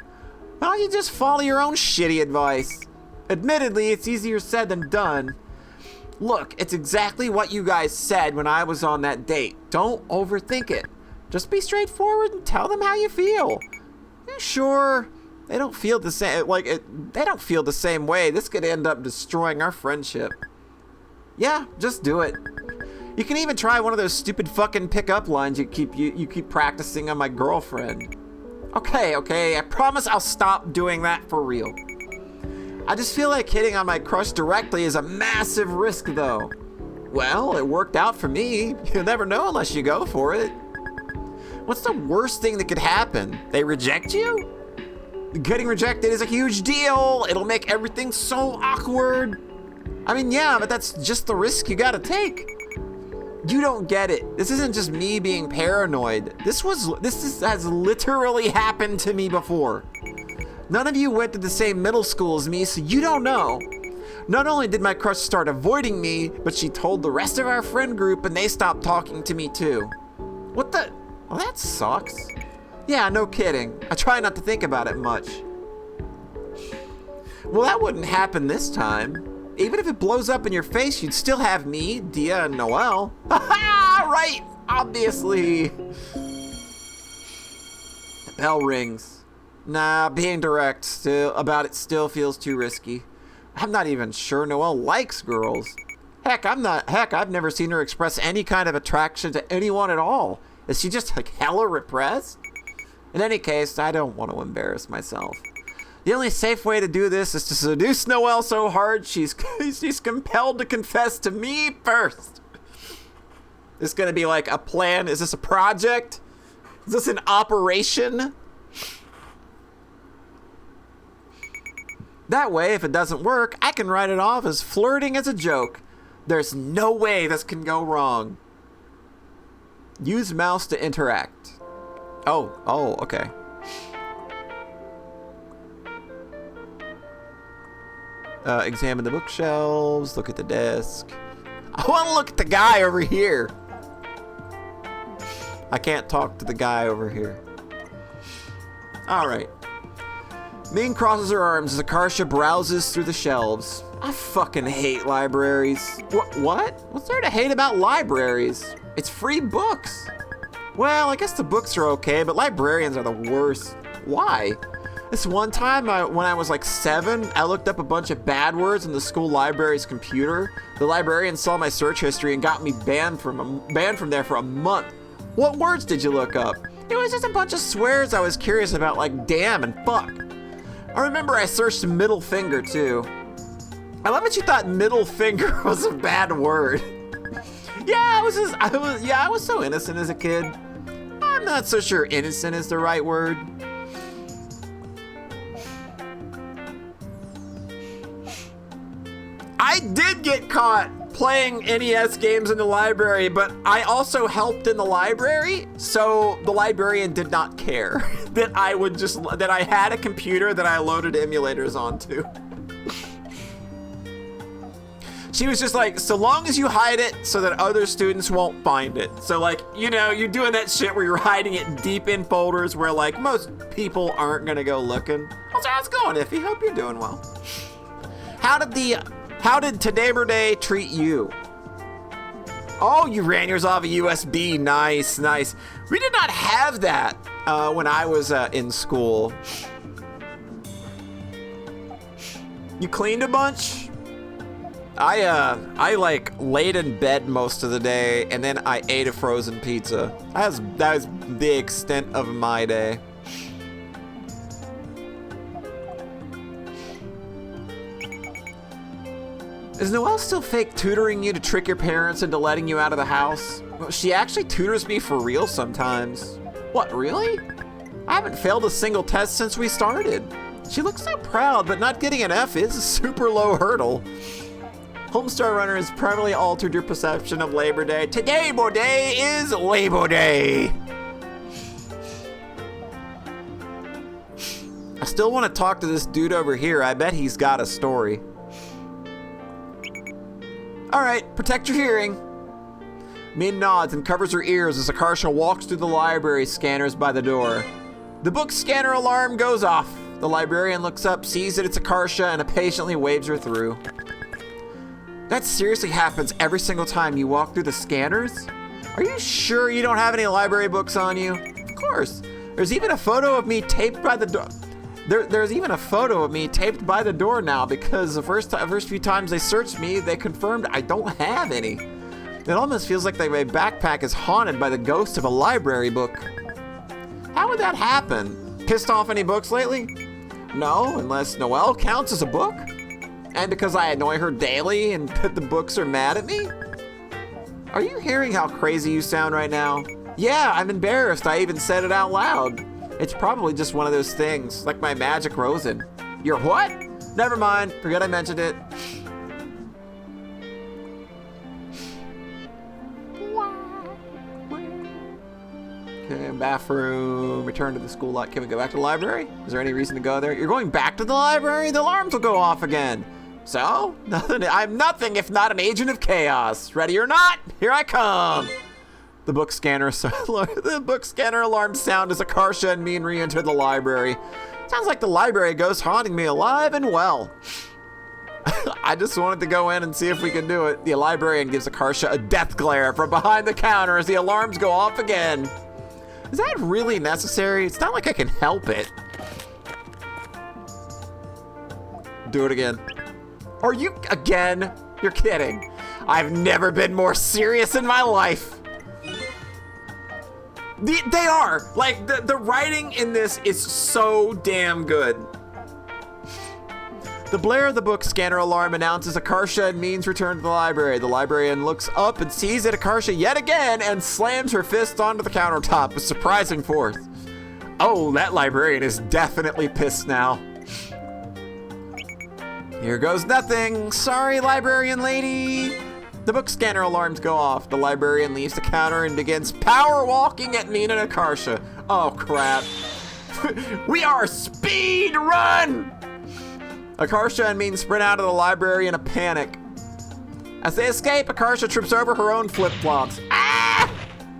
Why don't you just follow your own shitty advice? Admittedly, it's easier said than done. Look, it's exactly what you guys said when I was on that date. Don't overthink it. Just be straightforward and tell them how you feel. Sure, they don't feel the same. They don't feel the same way. This could end up destroying our friendship. Yeah, just do it. You can even try one of those stupid fucking pickup lines you keep practicing on my girlfriend. Okay, I promise I'll stop doing that for real. I just feel like hitting on my crush directly is a massive risk, though. Well, it worked out for me. You'll never know unless you go for it. What's the worst thing that could happen? They reject you? Getting rejected is a huge deal. It'll make everything so awkward. I mean, yeah, but that's just the risk you gotta take. You don't get it. This isn't just me being paranoid. This has literally happened to me before. None of you went to the same middle school as me, so you don't know. Not only did my crush start avoiding me, but she told the rest of our friend group and they stopped talking to me too. What the? Well, that sucks. Yeah, no kidding. I try not to think about it much. Well, that wouldn't happen this time. Even if it blows up in your face, you'd still have me, Dia, and Noelle. Ha-ha! Right! Obviously. The bell rings. Nah, being direct about it still feels too risky. I'm not even sure Noelle likes girls. Heck, I've never seen her express any kind of attraction to anyone at all. Is she just like hella repressed? In any case, I don't want to embarrass myself. The only safe way to do this is to seduce Noelle so hard she's compelled to confess to me first. This is gonna be like a plan? Is this a project? Is this an operation? That way, if it doesn't work, I can write it off as flirting as a joke. There's no way this can go wrong. Use mouse to interact. Oh, okay. Examine the bookshelves, look at the desk. I want to look at the guy over here. I can't talk to the guy over here. All right. Ming crosses her arms as Akarsha browses through the shelves. I fucking hate libraries. What? What's there to hate about libraries? It's free books. Well, I guess the books are okay, but librarians are the worst. Why? This one time when I was like 7, I looked up a bunch of bad words in the school library's computer. The librarian saw my search history and got me banned from there for a month. What words did you look up? It was just a bunch of swears I was curious about, like damn and fuck. I remember I searched middle finger too. I love that you thought middle finger was a bad word. Yeah, I was so innocent as a kid. I'm not so sure innocent is the right word. I did get caught playing NES games in the library, but I also helped in the library, so the librarian did not care that I had a computer that I loaded emulators onto. She was just like, so long as you hide it so that other students won't find it. So like, you know, you're doing that shit where you're hiding it deep in folders where like most people aren't gonna go looking. How's it going, Iffy? Hope you're doing well. How did Today Day treat you? Oh, you ran yours off a USB. Nice. We did not have that when I was in school. You cleaned a bunch? I like laid in bed most of the day, and then I ate a frozen pizza. That was the extent of my day. Is Noelle still fake tutoring you to trick your parents into letting you out of the house? Well, she actually tutors me for real sometimes. What, really? I haven't failed a single test since we started. She looks so proud, but not getting an F is a super low hurdle. Homestar Runner has permanently altered your perception of Labor Day. Today Day is Labor Day. still want to talk to this dude over here. I bet he's got a story. All right, protect your hearing. Min nods and covers her ears as Akarsha walks through the library scanners by the door. The book scanner alarm goes off. The librarian looks up, sees that it's Akarsha, and patiently waves her through. That seriously happens every single time you walk through the scanners? Are you sure you don't have any library books on you? Of course. There's even a photo of me taped by the door. There's even a photo of me taped by the door now because the first few times they searched me, they confirmed I don't have any. It almost feels like my backpack is haunted by the ghost of a library book. How would that happen? Pissed off any books lately? No, unless Noelle counts as a book? And because I annoy her daily and that the books are mad at me? Are you hearing how crazy you sound right now? Yeah, I'm embarrassed I even said it out loud. It's probably just one of those things, like my magic rosin. Your what? Never mind, forget I mentioned it. Okay, bathroom, return to the school lot. Can we go back to the library? Is there any reason to go there? You're going back to the library? The alarms will go off again. So? Nothing. I'm nothing if not an agent of chaos. Ready or not, here I come. The book scanner alarm sound as Akarsha and me re-enter the library. Sounds like the library ghost haunting me alive and well. I just wanted to go in and see if we can do it. The librarian gives Akarsha a death glare from behind the counter as the alarms go off again. Is that really necessary? It's not like I can help it. Do it again. Are you again? You're kidding. I've never been more serious in my life. They are. Like, the writing in this is so damn good. The blare of the book scanner alarm announces Akarsha and Means return to the library. The librarian looks up and sees it Akarsha yet again and slams her fist onto the countertop with surprising force. Oh, that librarian is definitely pissed now. Here goes nothing. Sorry, librarian lady. The book scanner alarms go off. The librarian leaves the counter and begins power walking at Mina and Akarsha. Oh, crap. We are speed run! Akarsha and Mean sprint out of the library in a panic. As they escape, Akarsha trips over her own flip-flops. Ah!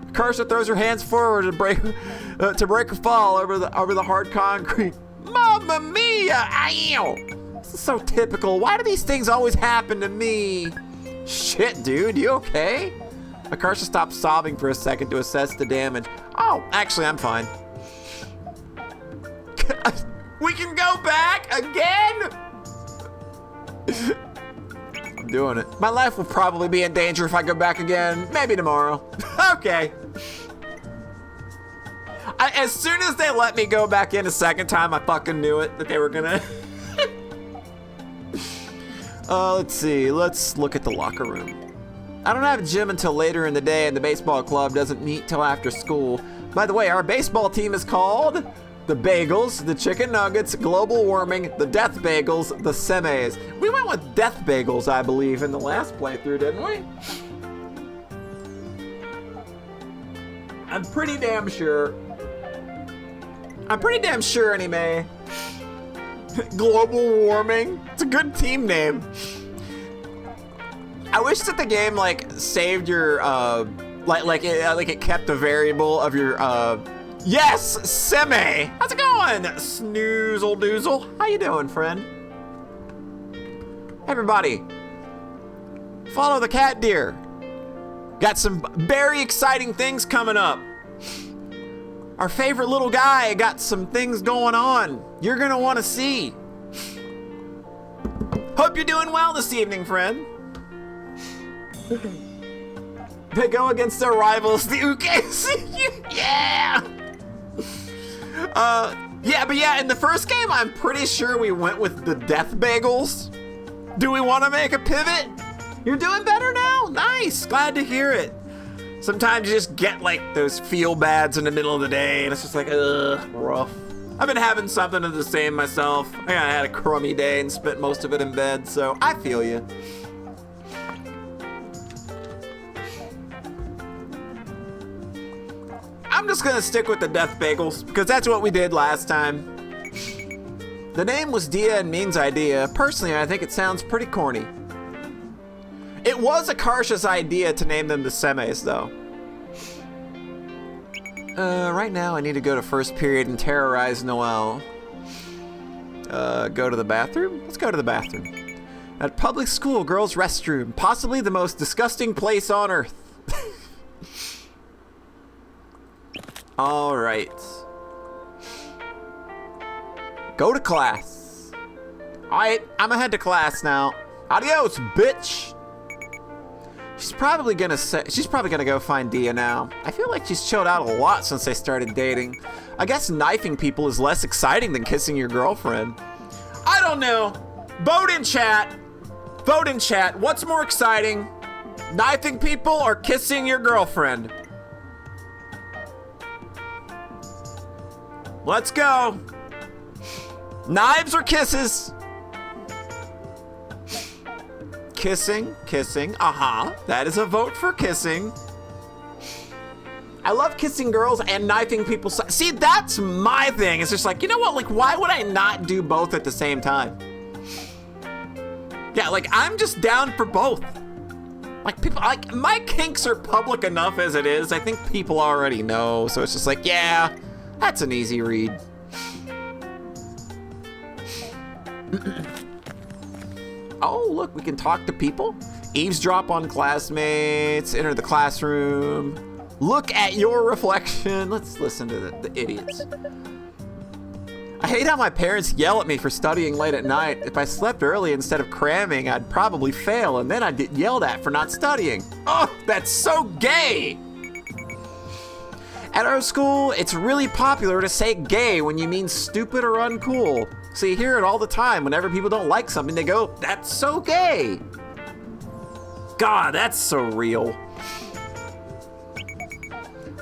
Akarsha throws her hands forward to break a fall over the hard concrete. Mamma mia! Ow! This is so typical. Why do these things always happen to me? Shit, dude, you okay? Akarsha stops sobbing for a second to assess the damage. Oh, actually, I'm fine. We can go back again? I'm doing it. My life will probably be in danger if I go back again. Maybe tomorrow. Okay. As soon as they let me go back in a second time, I fucking knew it, that they were gonna... Let's see. Let's look at the locker room. I don't have a gym until later in the day, and the baseball club doesn't meet till after school. By the way, our baseball team is called the Bagels, the Chicken Nuggets, Global Warming, the Death Bagels, the Semis. We went with Death Bagels, I believe, in the last playthrough, didn't we? I'm pretty damn sure, anime. Global Warming. It's a good team name. I wish that the game like saved your like it kept a variable of your yes, semi. How's it going? Snoozle doozle. How you doing, friend? Hey, everybody. Follow the cat deer. Got some very exciting things coming up. Our favorite little guy got some things going on. You're gonna want to see. Hope you're doing well this evening, friend. They go against their rivals, the Ukes. Yeah! Yeah, in the first game, I'm pretty sure we went with the Death Bagels. Do we want to make a pivot? You're doing better now? Nice, glad to hear it. Sometimes you just get like those feel bads in the middle of the day and it's just like, rough. I've been having something of the same myself. I had a crummy day and spent most of it in bed, so I feel you. I'm just gonna stick with the Death Bagels because that's what we did last time. The name was Dia and means idea. Personally, I think it sounds pretty corny. It was Akarsha's idea to name them the Semes, though. Right now I need to go to first period and terrorize Noelle. Go to the bathroom? Let's go to the bathroom. At public school, girls' restroom. Possibly the most disgusting place on earth. Alright. Go to class. Alright, I'm gonna head to class now. Adios, bitch! She's probably gonna go find Dia now. I feel like she's chilled out a lot since they started dating. I guess knifing people is less exciting than kissing your girlfriend. I don't know. Vote in chat. Vote in chat. What's more exciting? Knifing people or kissing your girlfriend? Let's go. Knives or kisses? Kissing, kissing, that is a vote for kissing. I love kissing girls and knifing people. See, that's my thing. It's just like, you know what? Like, why would I not do both at the same time? Yeah, like, I'm just down for both. Like, people, like, my kinks are public enough as it is. I think people already know. So it's just like, yeah, that's an easy read. Oh, look, we can talk to people. Eavesdrop on classmates. Enter the classroom. Look at your reflection. Let's listen to the idiots. I hate how my parents yell at me for studying late at night. If I slept early instead of cramming, I'd probably fail, and then I'd get yelled at for not studying. Oh, that's so gay. At our school, it's really popular to say gay when you mean stupid or uncool. So you hear it all the time. Whenever people don't like something, they go, that's so gay. God, that's so real.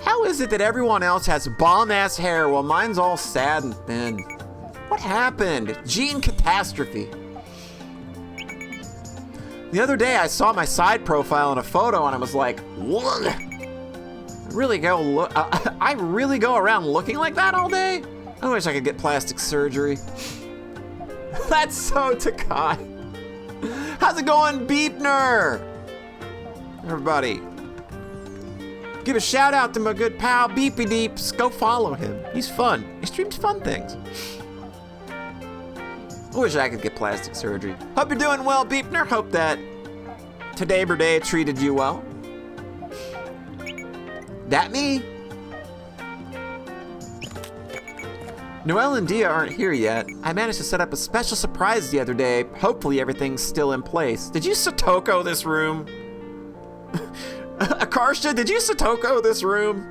How is it that everyone else has bomb-ass hair while mine's all sad and thin? What happened? Gene catastrophe. The other day, I saw my side profile in a photo and I was like, what? I really go around looking like that all day? I wish I could get plastic surgery. That's so Takai. How's it going, Beepner? Everybody, give a shout out to my good pal Beepy Deeps. Go follow him. He's fun. He streams fun things. I wish I could get plastic surgery. Hope you're doing well, Beepner. Hope that today treated you well. That me? Noelle and Dia aren't here yet. I managed to set up a special surprise the other day. Hopefully everything's still in place. Did you Satoko this room? Akarsha, did you Satoko this room?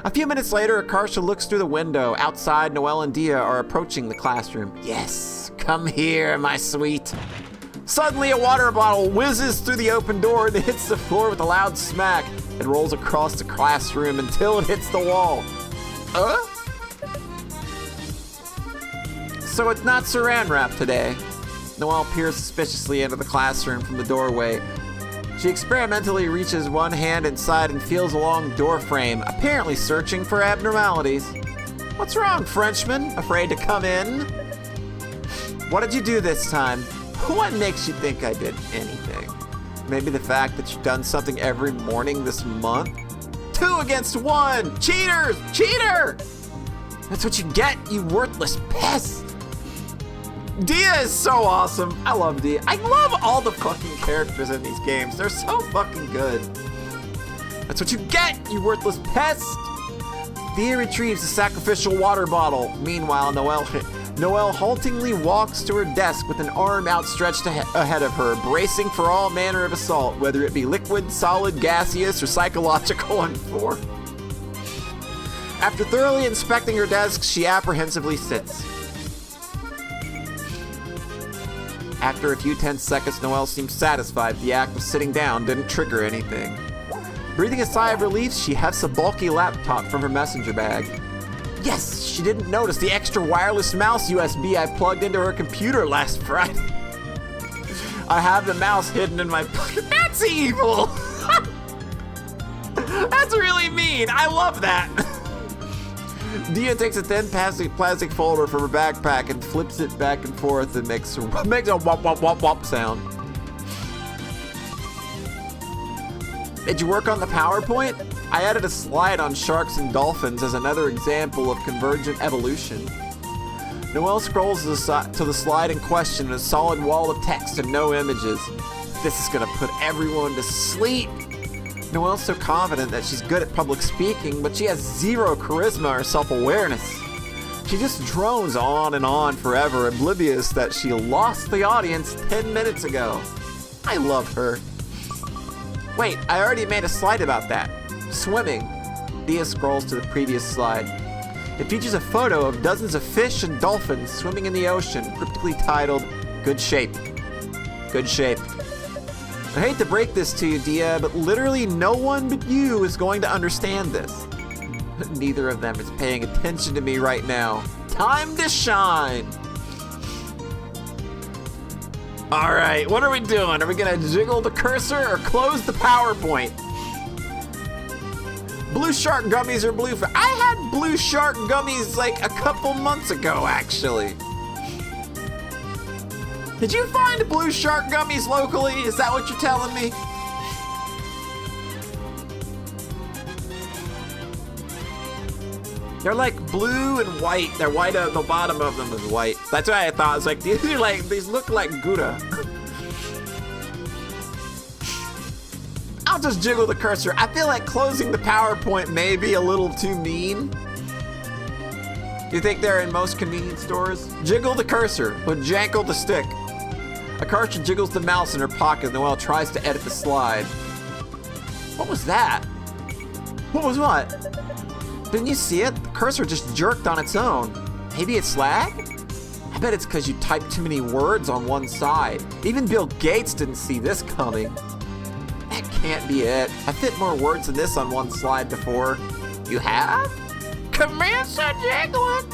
A few minutes later, Akarsha looks through the window. Outside, Noelle and Dia are approaching the classroom. Yes, come here, my sweet. Suddenly, a water bottle whizzes through the open door and hits the floor with a loud smack. It rolls across the classroom until it hits the wall. So it's not saran wrap today. Noelle peers suspiciously into the classroom from the doorway. She experimentally reaches one hand inside and feels along door frame, apparently searching for abnormalities. What's wrong, Frenchman? Afraid to come in? What did you do this time? What makes you think I did anything? Maybe the fact that you've done something every morning this month? 2 against 1! Cheaters! Cheater! That's what you get, you worthless pest! Dia is so awesome. I love Dia. I love all the fucking characters in these games. They're so fucking good. That's what you get, you worthless pest! Dia retrieves the sacrificial water bottle. Meanwhile, Noelle haltingly walks to her desk with an arm outstretched ahead of her, bracing for all manner of assault, whether it be liquid, solid, gaseous, or psychological on 4. After thoroughly inspecting her desk, she apprehensively sits. After a few tense seconds, Noelle seems satisfied the act of sitting down didn't trigger anything. Breathing a sigh of relief, she hefts a bulky laptop from her messenger bag. Yes, she didn't notice the extra wireless mouse USB I plugged into her computer last Friday. I have the mouse hidden in my pocket. That's evil! That's really mean. I love that. Dia takes a thin plastic folder from her backpack and flips it back and forth and makes a wop wop wop wop sound. Did you work on the PowerPoint? I added a slide on sharks and dolphins as another example of convergent evolution. Noelle scrolls to the slide in question in a solid wall of text and no images. This is gonna put everyone to sleep. Noelle's so confident that she's good at public speaking, but she has zero charisma or self-awareness. She just drones on and on forever, oblivious that she lost the audience 10 minutes ago. I love her. Wait, I already made a slide about that. Swimming. Dia scrolls to the previous slide. It features a photo of dozens of fish and dolphins swimming in the ocean, cryptically titled, "Good shape." Good shape. I hate to break this to you, Dia, but literally no one but you is going to understand this. Neither of them is paying attention to me right now. Time to shine! Alright, what are we doing? Are we gonna jiggle the cursor or close the PowerPoint? Blue shark gummies or blue... I had blue shark gummies like a couple months ago, actually. Did you find blue shark gummies locally? Is that what you're telling me? They're like blue and white. They're white at the bottom of them is white. That's what I thought. It's like these look like Gouda. I'll just jiggle the cursor. I feel like closing the PowerPoint may be a little too mean. You think they're in most convenience stores? Jiggle the cursor, but jankle the stick. Akarsha jiggles the mouse in her pocket. Noelle tries to edit the slide. What was that? What was what? Didn't you see it? The cursor just jerked on its own. Maybe it's lag? I bet it's because you typed too many words on one side. Even Bill Gates didn't see this coming. That can't be it. I fit more words than this on one slide before. You have? Commence a jiggling!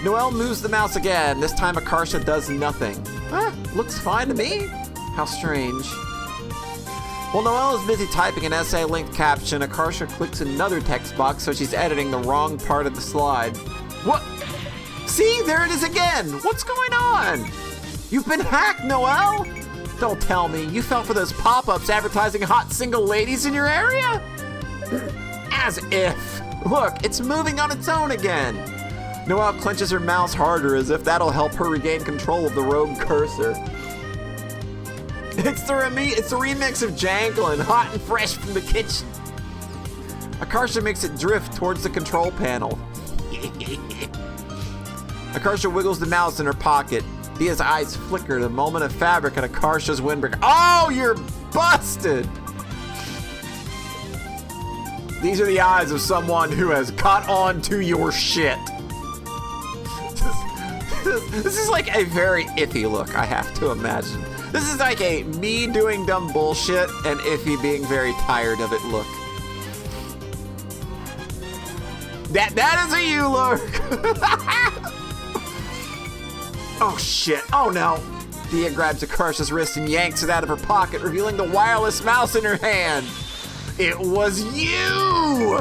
Noelle moves the mouse again. This time Akarsha does nothing. Huh, looks fine to me. How strange. While Noelle is busy typing an essay-length caption, Akarsha clicks another text box so she's editing the wrong part of the slide. What? See, there it is again! What's going on? You've been hacked, Noelle! Don't tell me, you fell for those pop-ups advertising hot single ladies in your area? As if. Look, it's moving on its own again. Noelle clenches her mouse harder as if that'll help her regain control of the rogue cursor. It's the remix of Janglin', hot and fresh from the kitchen. Akarsha makes it drift towards the control panel. Akarsha wiggles the mouse in her pocket. Dia's eyes flicker, the moment of fabric at Akarsha's windbreaker. Oh, you're busted! These are the eyes of someone who has caught on to your shit. This is like a very iffy look, I have to imagine. This is like a me doing dumb bullshit and Iffy being very tired of it look. That is a you look. Oh shit, oh no. Dia grabs Akarsha's wrist and yanks it out of her pocket, revealing the wireless mouse in her hand. It was you!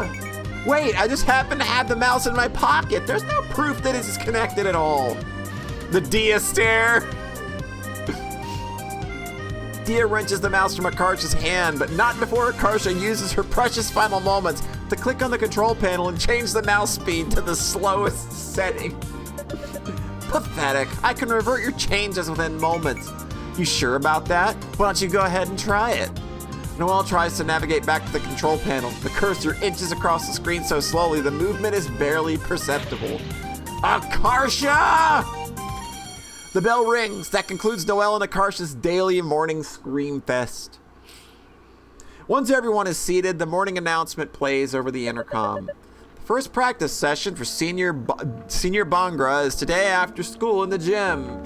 Wait, I just happened to have the mouse in my pocket. There's no proof that it is connected at all. The Dia stare. Dia wrenches the mouse from Akarsha's hand, but not before Akarsha uses her precious final moments to click on the control panel and change the mouse speed to the slowest setting. Pathetic. I can revert your changes within moments. You sure about that? Why don't you go ahead and try it? Noelle tries to navigate back to the control panel. The cursor inches across the screen so slowly the movement is barely perceptible. Akarsha! The bell rings. That concludes Noelle and Akarsha's daily morning scream fest. Once everyone is seated, the morning announcement plays over the intercom. The first practice session for Senior Bangra is today after school in the gym.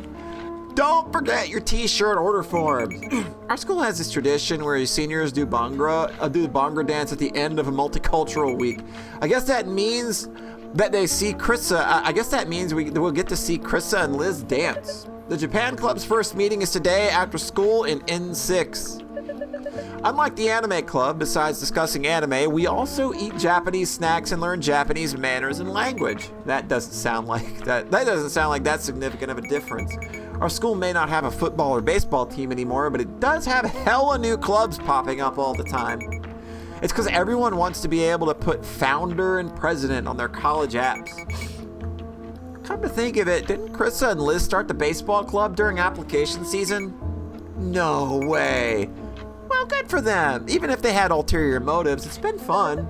Don't forget your t-shirt order forms. Our school has this tradition where seniors do the Bangra dance at the end of a multicultural week. I guess that means that they see Krissa. I guess that means we'll get to see Krissa and Liz dance. The Japan Club's first meeting is today after school in N6. Unlike the anime club, besides discussing anime, we also eat Japanese snacks and learn Japanese manners and language. That doesn't sound like that's significant of a difference. Our school may not have a football or baseball team anymore, but it does have hella new clubs popping up all the time. It's because everyone wants to be able to put founder and president on their college apps. Come to think of it, didn't Krista and Liz start the baseball club during application season? No way. Well, good for them. Even if they had ulterior motives, it's been fun.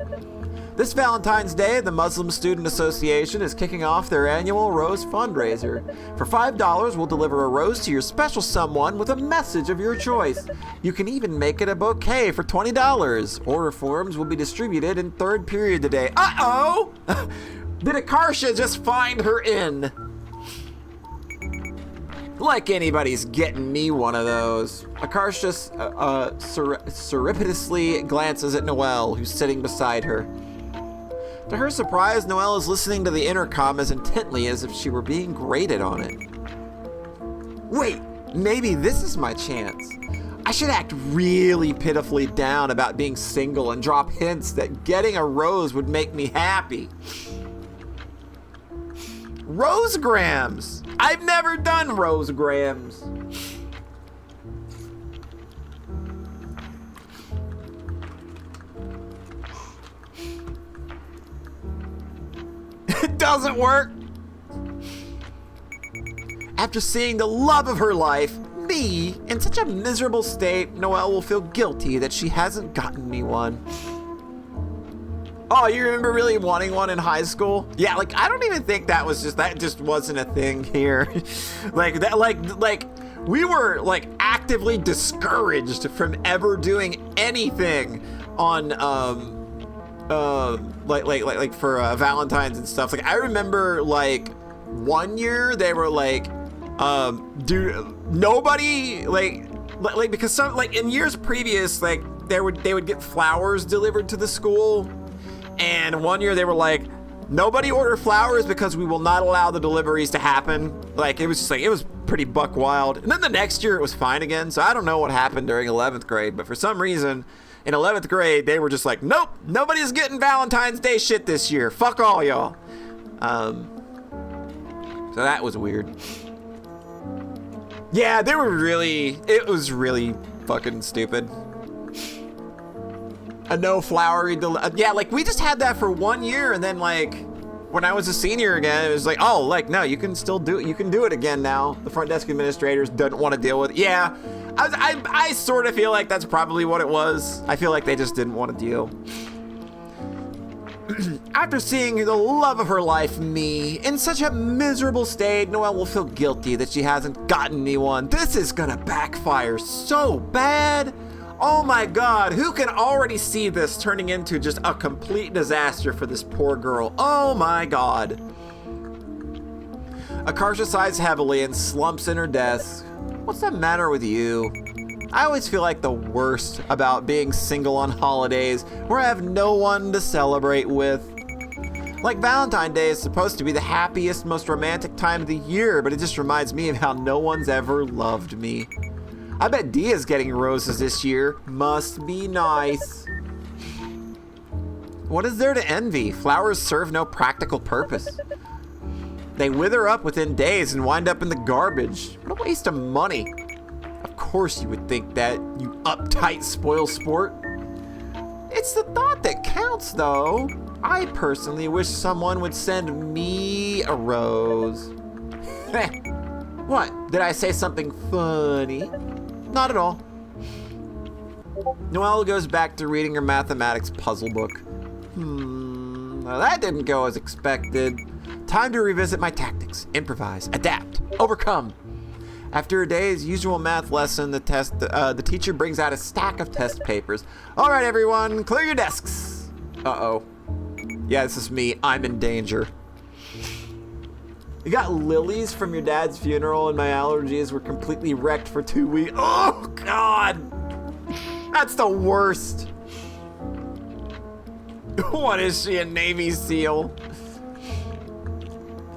This Valentine's Day, the Muslim Student Association is kicking off their annual rose fundraiser. For $5, we'll deliver a rose to your special someone with a message of your choice. You can even make it a bouquet for $20. Order forms will be distributed in third period today. Uh-oh! Did Akarsha just find her in? Like anybody's getting me one of those. Akarsha surreptitiously glances at Noelle, who's sitting beside her. To her surprise, Noelle is listening to the intercom as intently as if she were being graded on it. Wait, maybe this is my chance. I should act really pitifully down about being single and drop hints that getting a rose would make me happy. Rosegrams! I've never done rosegrams. It doesn't work. After seeing the love of her life, me, in such a miserable state, Noelle will feel guilty that she hasn't gotten me one. Oh, you remember really wanting one in high school? Yeah, like I don't even think that just wasn't a thing here. like we were like actively discouraged from ever doing anything on like for Valentine's and stuff. Like I remember like one year they were like dude, nobody like because some like in years previous like they would get flowers delivered to the school. And one year they were like, nobody order flowers because we will not allow the deliveries to happen. Like, it was just like, it was pretty buck wild. And then the next year it was fine again. So I don't know what happened during 11th grade, but for some reason in 11th grade, they were just like, nope, nobody's getting Valentine's Day shit this year. Fuck all y'all. So that was weird. Yeah, it was really fucking stupid. A no flowery yeah, like we just had that for 1 year, and then like when I was a senior again, it was like, oh, like no, you can still do it. You can do it again now. The front desk administrators don't want to deal with it. Yeah, I sort of feel like that's probably what it was. I feel like they just didn't want to deal. After seeing the love of her life, me, in such a miserable state, Noelle will feel guilty that she hasn't gotten me one. This is gonna backfire so bad. Oh my god, who can already see this turning into just a complete disaster for this poor girl? Oh my god. Akarsha sighs heavily and slumps in her desk. What's the matter with you? I always feel like the worst about being single on holidays where I have no one to celebrate with. Like Valentine's Day is supposed to be the happiest, most romantic time of the year, but it just reminds me of how no one's ever loved me. I bet Dia's getting roses this year. Must be nice. What is there to envy? Flowers serve no practical purpose. They wither up within days and wind up in the garbage. What a waste of money. Of course you would think that, you uptight spoil sport. It's the thought that counts, though. I personally wish someone would send me a rose. What? Did I say something funny? Not at all. Noelle goes back to reading her mathematics puzzle book. Well, that didn't go as expected. Time to revisit my tactics. Improvise, adapt, overcome. After a day's usual math lesson, the teacher brings out a stack of test papers. All right, everyone, clear your desks. Uh-oh. Yeah, this is me. I'm in danger. You got lilies from your dad's funeral, and my allergies were completely wrecked for 2 weeks. Oh, God. That's the worst. What is she, a Navy SEAL?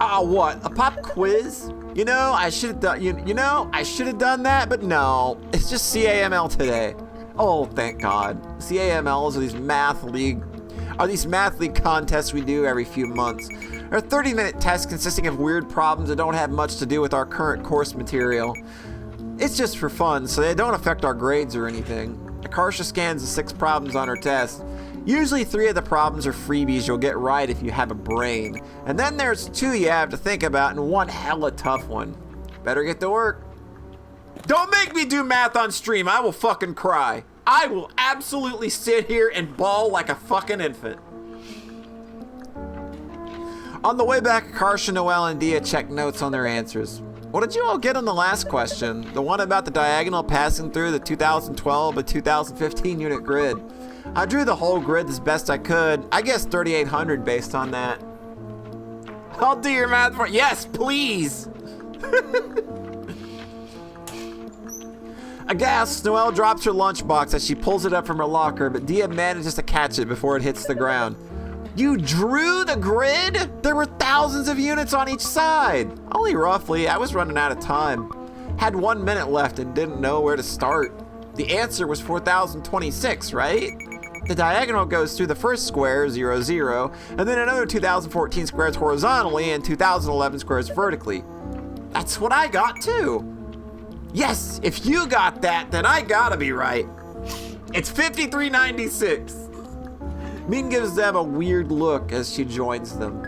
What? A pop quiz? You know, I should have done. You know, I should have done that, but no. It's just CAML today. Oh, thank God. CAMLs are these math league contests we do every few months. They're 30-minute tests consisting of weird problems that don't have much to do with our current course material. It's just for fun, so they don't affect our grades or anything. Akarsha scans the 6 problems on her test. Usually 3 of the problems are freebies you'll get right if you have a brain. And then there's 2 you have to think about and 1 hella tough one. Better get to work. Don't make me do math on stream. I will fucking cry. I will absolutely sit here and bawl like a fucking infant. On the way back, Akarsha, Noelle, and Dia checked notes on their answers. What did you all get on the last question? The one about the diagonal passing through the 2012 and 2015 unit grid. I drew the whole grid as best I could. I guess 3,800 based on that. I'll do your math for you. Yes, please. Aghast, Noelle drops her lunchbox as she pulls it up from her locker, but Dia manages to catch it before it hits the ground. You drew the grid? There were thousands of units on each side. Only roughly. I was running out of time. Had 1 minute left and didn't know where to start. The answer was 4,026, right? The diagonal goes through the first square, 0, 0, and then another 2014 squares horizontally and 2011 squares vertically. That's what I got too. Yes, if you got that, then I gotta be right. It's 5396. Mean gives them a weird look as she joins them.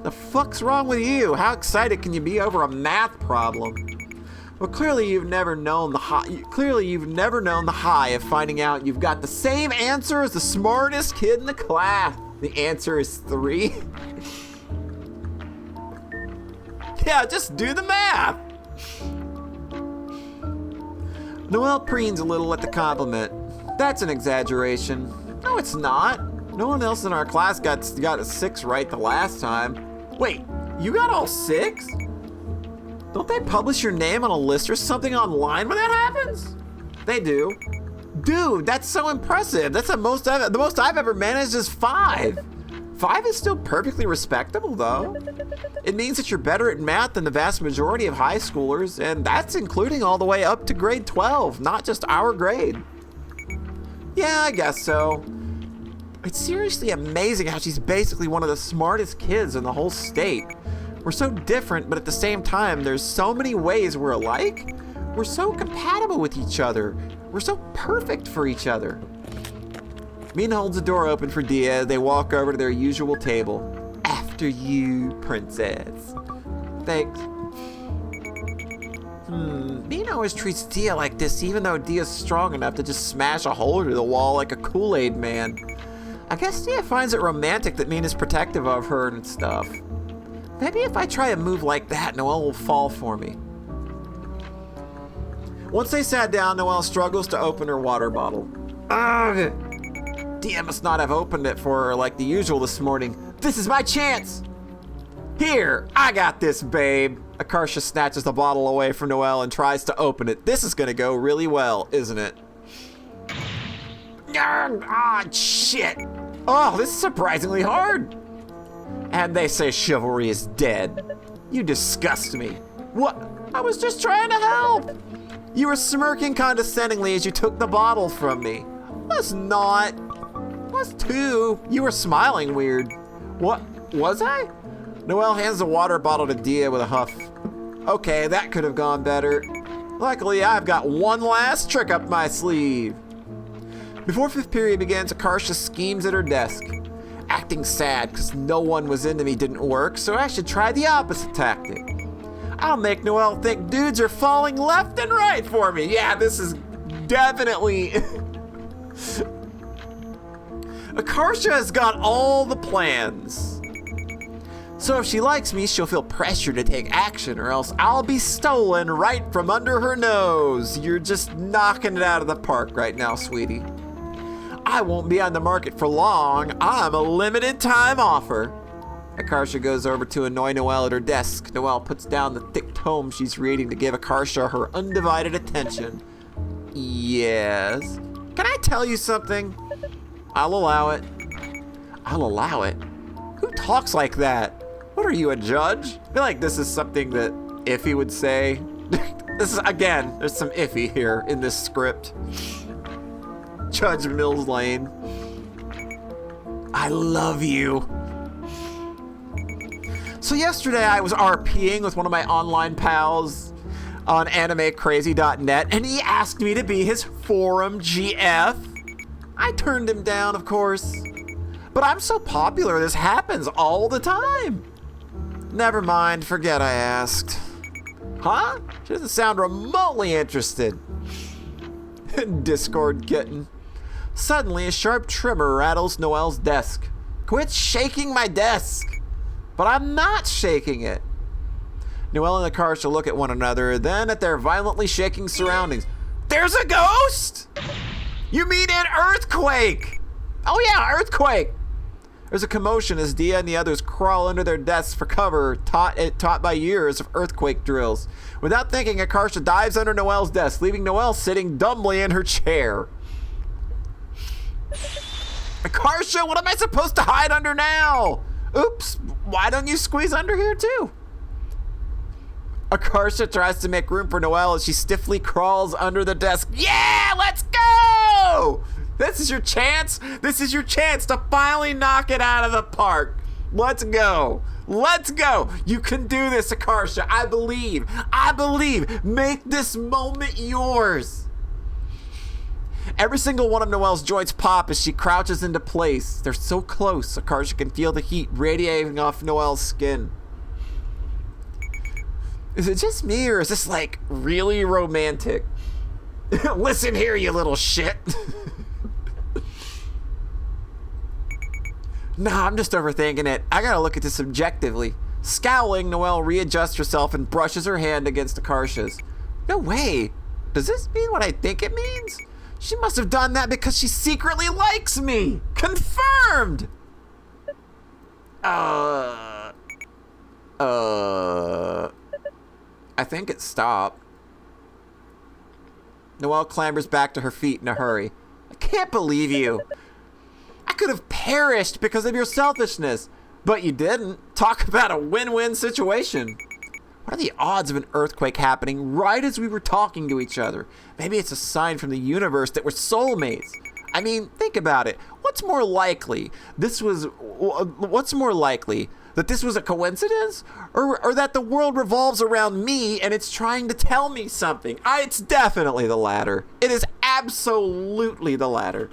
The fuck's wrong with you? How excited can you be over a math problem? Well, clearly you've never known the high of finding out you've got the same answer as the smartest kid in the class. The answer is 3. Yeah, just do the math. Noelle preens a little at the compliment. That's an exaggeration. No, it's not. No one else in our class got a 6 right the last time. Wait, you got all 6? Don't they publish your name on a list or something online when that happens? They do. Dude, that's so impressive. That's the most I've ever managed is 5. 5 is still perfectly respectable, though. It means that you're better at math than the vast majority of high schoolers, and that's including all the way up to grade 12, not just our grade. Yeah, I guess so. It's seriously amazing how she's basically one of the smartest kids in the whole state. We're so different, but at the same time, there's so many ways we're alike. We're so compatible with each other. We're so perfect for each other. Min holds the door open for Dia. They walk over to their usual table. After you, princess. Thanks. Min always treats Dia like this, even though Dia's strong enough to just smash a hole through the wall like a Kool-Aid man. I guess Dia finds it romantic that Min is protective of her and stuff. Maybe if I try a move like that, Noelle will fall for me. Once they sat down, Noelle struggles to open her water bottle. Ugh! Dia must not have opened it for her like the usual this morning. This is my chance! Here, I got this, babe. Akarsha snatches the bottle away from Noelle and tries to open it. This is gonna go really well, isn't it? Ah, shit! Oh, this is surprisingly hard! And they say chivalry is dead. You disgust me. What? I was just trying to help! You were smirking condescendingly as you took the bottle from me. Was not. Was too. You were smiling weird. What? Was I? Noelle hands the water bottle to Dia with a huff. Okay, that could have gone better. Luckily, I've got one last trick up my sleeve. Before 5th period begins, Akarsha schemes at her desk. Acting sad because no one was into me didn't work, so I should try the opposite tactic. I'll make Noelle think dudes are falling left and right for me. Yeah, this is definitely... Akarsha has got all the plans. So if she likes me, she'll feel pressure to take action, or else I'll be stolen right from under her nose. You're just knocking it out of the park right now, sweetie. I won't be on the market for long. I'm a limited time offer. Akarsha goes over to annoy Noelle at her desk. Noelle puts down the thick tome she's reading to give Akarsha her undivided attention. Yes? Can I tell you something? I'll allow it. I'll allow it? Who talks like that? What are you, a judge? I feel like this is something that Iffy would say. This is, again, there's some Iffy here in this script. Judge Mills Lane. I love you. So yesterday I was RPing with one of my online pals on animecrazy.net, and he asked me to be his forum GF. I turned him down, of course. But I'm so popular, this happens all the time. Never mind, forget I asked. Huh? She doesn't sound remotely interested. Discord kitten. Suddenly, a sharp tremor rattles Noelle's desk. Quit shaking my desk! But I'm not shaking it. Noelle and Akarsha look at one another, then at their violently shaking surroundings. There's a ghost? You mean an earthquake? Oh yeah, earthquake! There's a commotion as Dia and the others crawl under their desks for cover, taught by years of earthquake drills. Without thinking, Akarsha dives under Noelle's desk, leaving Noelle sitting dumbly in her chair. Akarsha, what am I supposed to hide under now? Oops, why don't you squeeze under here too? Akarsha tries to make room for Noelle as she stiffly crawls under the desk. Yeah, let's go! This is your chance. This is your chance to finally knock it out of the park. Let's go. Let's go. You can do this, Akarsha. I believe. I believe. Make this moment yours. Every single one of Noelle's joints pop as she crouches into place. They're so close, Akarsha can feel the heat radiating off Noelle's skin. Is it just me, or is this, like, really romantic? Listen here, you little shit. Nah, I'm just overthinking it. I gotta look at this objectively. Scowling, Noelle readjusts herself and brushes her hand against Akarsha's. No way. Does this mean what I think it means? She must have done that because she secretly likes me. Confirmed! I think it stopped. Noelle clambers back to her feet in a hurry. I can't believe you. I could have perished because of your selfishness, but you didn't. Talk about a win-win situation. What are the odds of an earthquake happening right as we were talking to each other? Maybe it's a sign from the universe that we're soulmates. I mean, think about it. What's more likely? What's more likely? That this was a coincidence? Or that the world revolves around me and it's trying to tell me something? It's definitely the latter. It is absolutely the latter.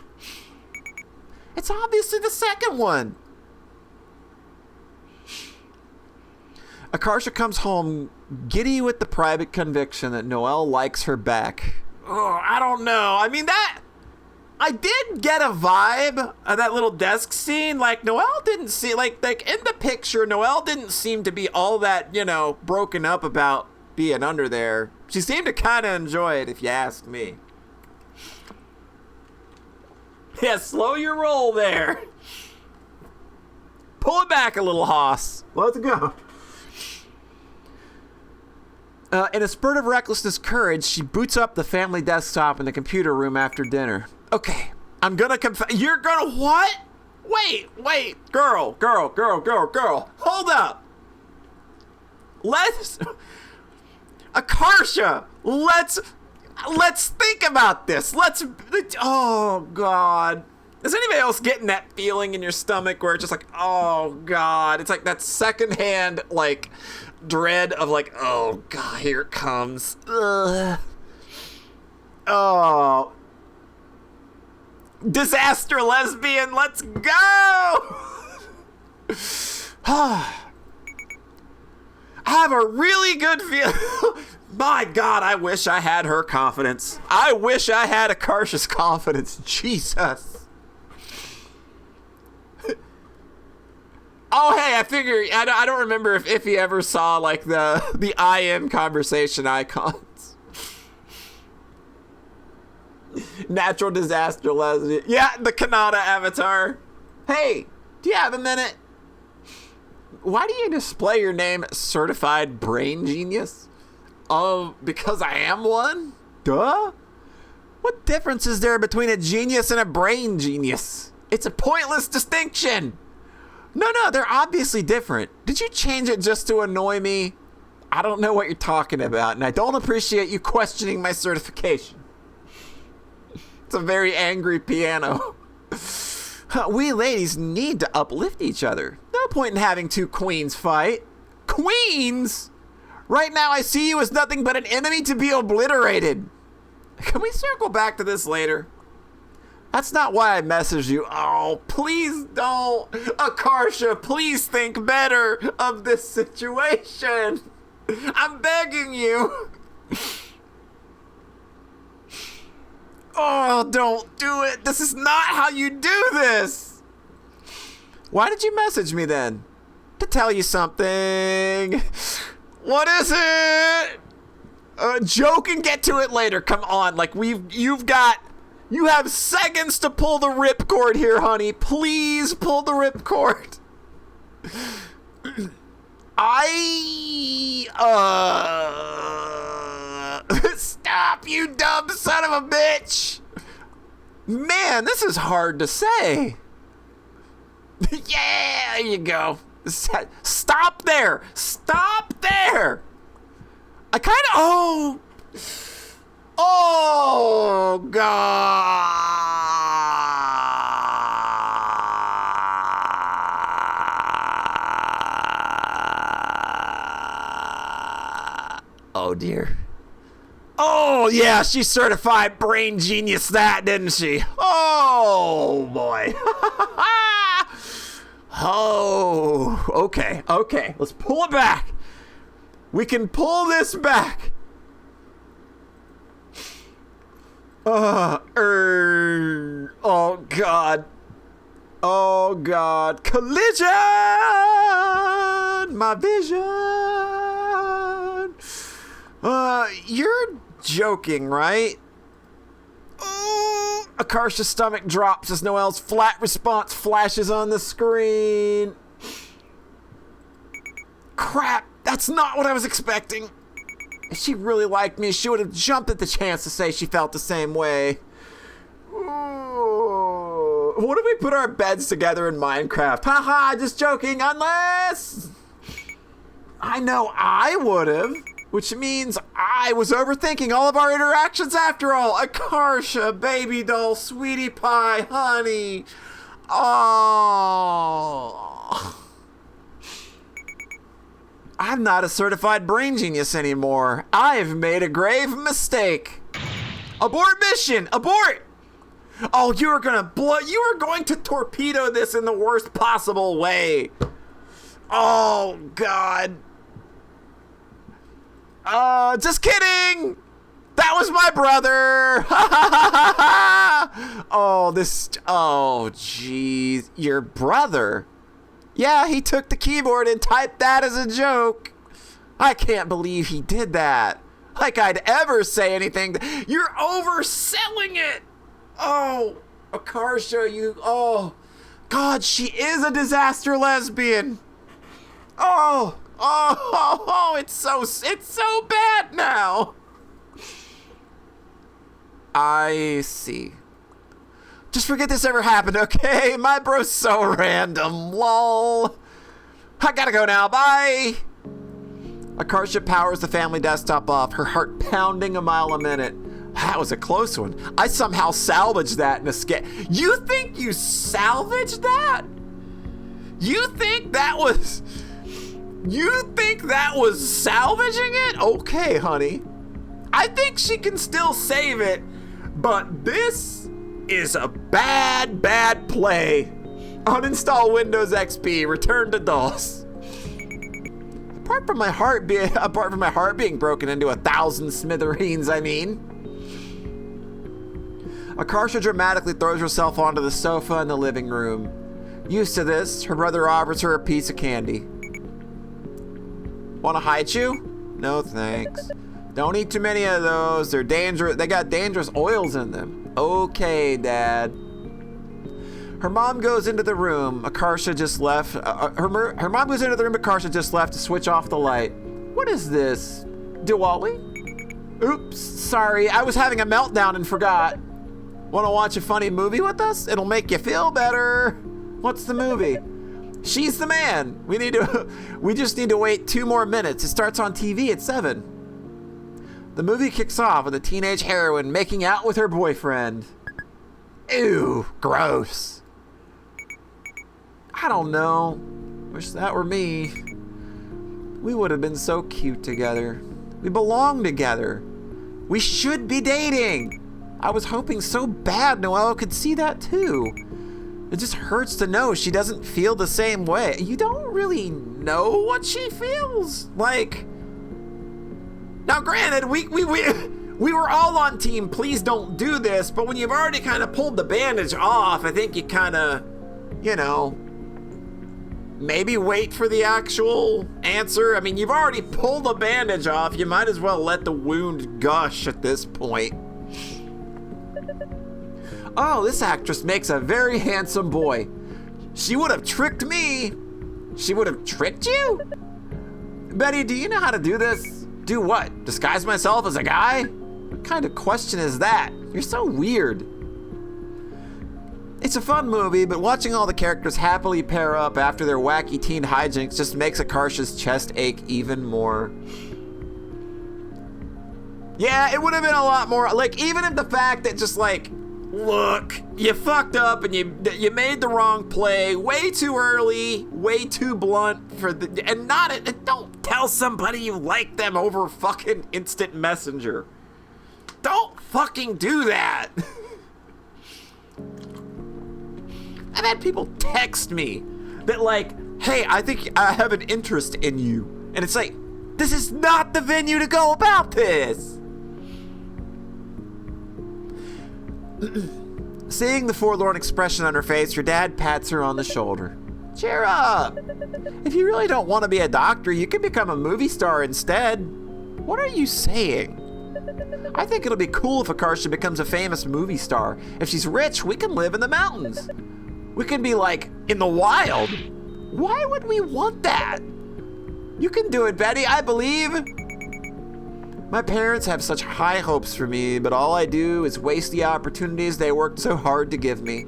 It's obviously the second one. Akarsha comes home giddy with the private conviction that Noelle likes her back. Oh, I don't know. I mean, I did get a vibe of that little desk scene. Like, Noelle didn't see, like in the picture, Noelle didn't seem to be all that, broken up about being under there. She seemed to kind of enjoy it, if you ask me. Yeah, slow your roll there. Pull it back a little, Hoss. Let's go. In a spurt of recklessness courage, she boots up the family desktop in the computer room after dinner. Okay, I'm gonna confess. You're gonna what? Wait. Girl. Hold up. Akarsha, let's think about this. Oh, God. Is anybody else getting that feeling in your stomach where it's just like, oh, God. It's like that secondhand, dread of oh, God, here it comes. Ugh. Oh. Disaster lesbian, let's go! I have a really good feeling. My God, I wish I had her confidence. I wish I had Akarsha's confidence. Jesus. Oh, hey, I figure, I don't remember if he ever saw, the I am conversation icons. Natural disaster lesbian. Yeah, the Kanata avatar. Hey, do you have a minute? Why do you display your name Certified Brain Genius? Oh, because I am one? Duh. What difference is there between a genius and a brain genius? It's a pointless distinction. No, they're obviously different. Did you change it just to annoy me? I don't know what you're talking about, and I don't appreciate you questioning my certification. It's a very angry piano. We ladies need to uplift each other. No point in having two queens fight. Queens? Right now I see you as nothing but an enemy to be obliterated. Can we circle back to this later? That's not why I messaged you. Oh, please don't. Akarsha, please think better of this situation. I'm begging you. Oh, don't do it. This is not how you do this. Why did you message me then? To tell you something. What is it? Joke and get to it later. Come on. Like, you have seconds to pull the ripcord here, honey. Please pull the ripcord. Stop, you dumb son of a bitch. Man, this is hard to say. Yeah, there you go. Stop there. Stop there. I kind of, oh, God. Oh, dear. Oh, yeah, she certified brain genius that, didn't she? Oh, boy. Oh, okay. Let's pull it back. We can pull this back. Oh, God. Oh, God. Collision! My vision! You're joking, right? Oh, Akarsha's stomach drops as Noelle's flat response flashes on the screen. Crap, that's not what I was expecting. If she really liked me, she would have jumped at the chance to say she felt the same way. Ooh. What if we put our beds together in Minecraft? Haha, just joking, unless... I know I would have. Which means I was overthinking all of our interactions after all. Akarsha, baby doll, sweetie pie, honey. Oh. I'm not a certified brain genius anymore. I've made a grave mistake. Abort mission! Abort! Oh, you were going to torpedo this in the worst possible way. Oh, God. Just kidding! That was my brother! Oh, jeez. Your brother? Yeah, he took the keyboard and typed that as a joke. I can't believe he did that. Like I'd ever say anything. You're overselling it! Oh, Akarsha, oh. God, she is a disaster lesbian. Oh, it's so bad now. I see. Just forget this ever happened, okay? My bro's so random, lol. I gotta go now, bye. Akarsha powers the family desktop off, her heart pounding a mile a minute. That was a close one. I somehow salvaged that in a sketch. You think you salvaged that? You think that was salvaging it? Okay, honey. I think she can still save it, but this is a bad play. Uninstall Windows XP, return to DOS. Apart from my heart being broken into 1,000 smithereens, I mean. Akarsha dramatically throws herself onto the sofa in the living room. Used to this, her brother offers her a piece of candy. Want a haichu? No thanks. Don't eat too many of those. They're dangerous. They got dangerous oils in them. Okay, Dad. Her mom goes into the room. Akarsha just left. Her mom goes into the room. Akarsha just left to switch off the light. What is this? Diwali? Oops, sorry. I was having a meltdown and forgot. Want to watch a funny movie with us? It'll make you feel better. What's the movie? She's the Man. We just need to wait 2 more minutes. It starts on TV at 7. The movie kicks off with a teenage heroine making out with her boyfriend. Ew, gross. I don't know. Wish that were me. We would have been so cute together. We belong together. We should be dating. I was hoping so bad Noelle could see that too. It just hurts to know she doesn't feel the same way. You don't really know what she feels. Like, now granted, we were all on team, please don't do this, but when you've already kind of pulled the bandage off, I think you kind of, you know, maybe wait for the actual answer. I mean, you've already pulled the bandage off. You might as well let the wound gush at this point. Oh, this actress makes a very handsome boy. She would have tricked me. She would have tricked you? Betty, do you know how to do this? Do what? Disguise myself as a guy? What kind of question is that? You're so weird. It's a fun movie, but watching all the characters happily pair up after their wacky teen hijinks just makes Akarsha's chest ache even more. Yeah, it would have been a lot more, like, even if the fact that just like, look, you fucked up and you made the wrong play way too early, way too blunt for the, and don't tell somebody you like them over fucking instant messenger. Don't fucking do that. I've had people text me that like, hey, I think I have an interest in you. And it's like, this is not the venue to go about this. Seeing the forlorn expression on her face, her dad pats her on the shoulder. Cheer up. If you really don't want to be a doctor, you can become a movie star instead. What are you saying? I think it'll be cool if Akarsha becomes a famous movie star. If she's rich, we can live in the mountains. We can be like in the wild. Why would we want that? You can do it, Betty, I believe. My parents have such high hopes for me, but all I do is waste the opportunities they worked so hard to give me.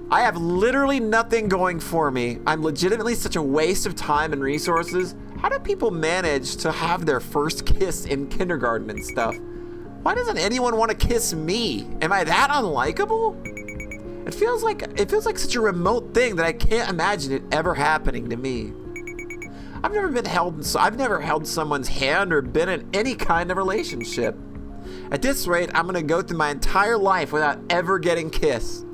I have literally nothing going for me. I'm legitimately such a waste of time and resources. How do people manage to have their first kiss in kindergarten and stuff? Why doesn't anyone want to kiss me? Am I that unlikable? It feels like such a remote thing that I can't imagine it ever happening to me. I've never held someone's hand or been in any kind of relationship. At this rate, I'm gonna go through my entire life without ever getting kissed.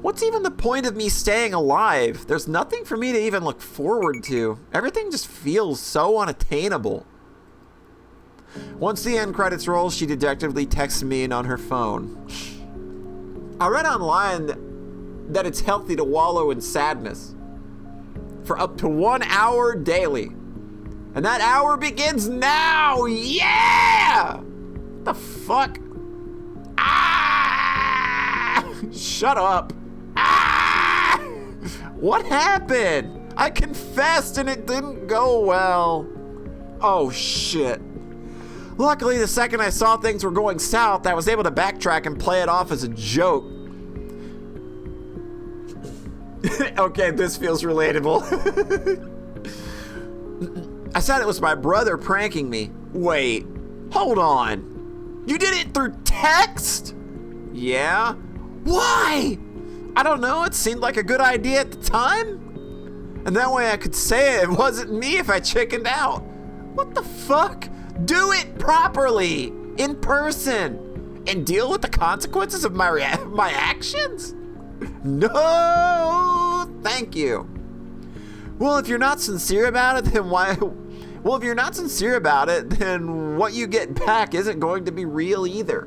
What's even the point of me staying alive? There's nothing for me to even look forward to. Everything just feels so unattainable. Once the end credits roll, she dejectedly texts me on her phone. I read online that it's healthy to wallow in sadness for up to 1 hour daily. And that hour begins now! Yeah! What the fuck? Ah! Shut up. Ah! What happened? I confessed and it didn't go well. Oh shit. Luckily, the second I saw things were going south, I was able to backtrack and play it off as a joke. Okay, this feels relatable. I said it was my brother pranking me. Wait, hold on. You did it through text? Yeah? Why? I don't know, it seemed like a good idea at the time. And that way I could say it wasn't me if I chickened out. What the fuck? Do it properly, in person, and deal with the consequences of my actions? No, thank you. Well, if you're not sincere about it, then why? Well, if you're not sincere about it, then what you get back isn't going to be real either.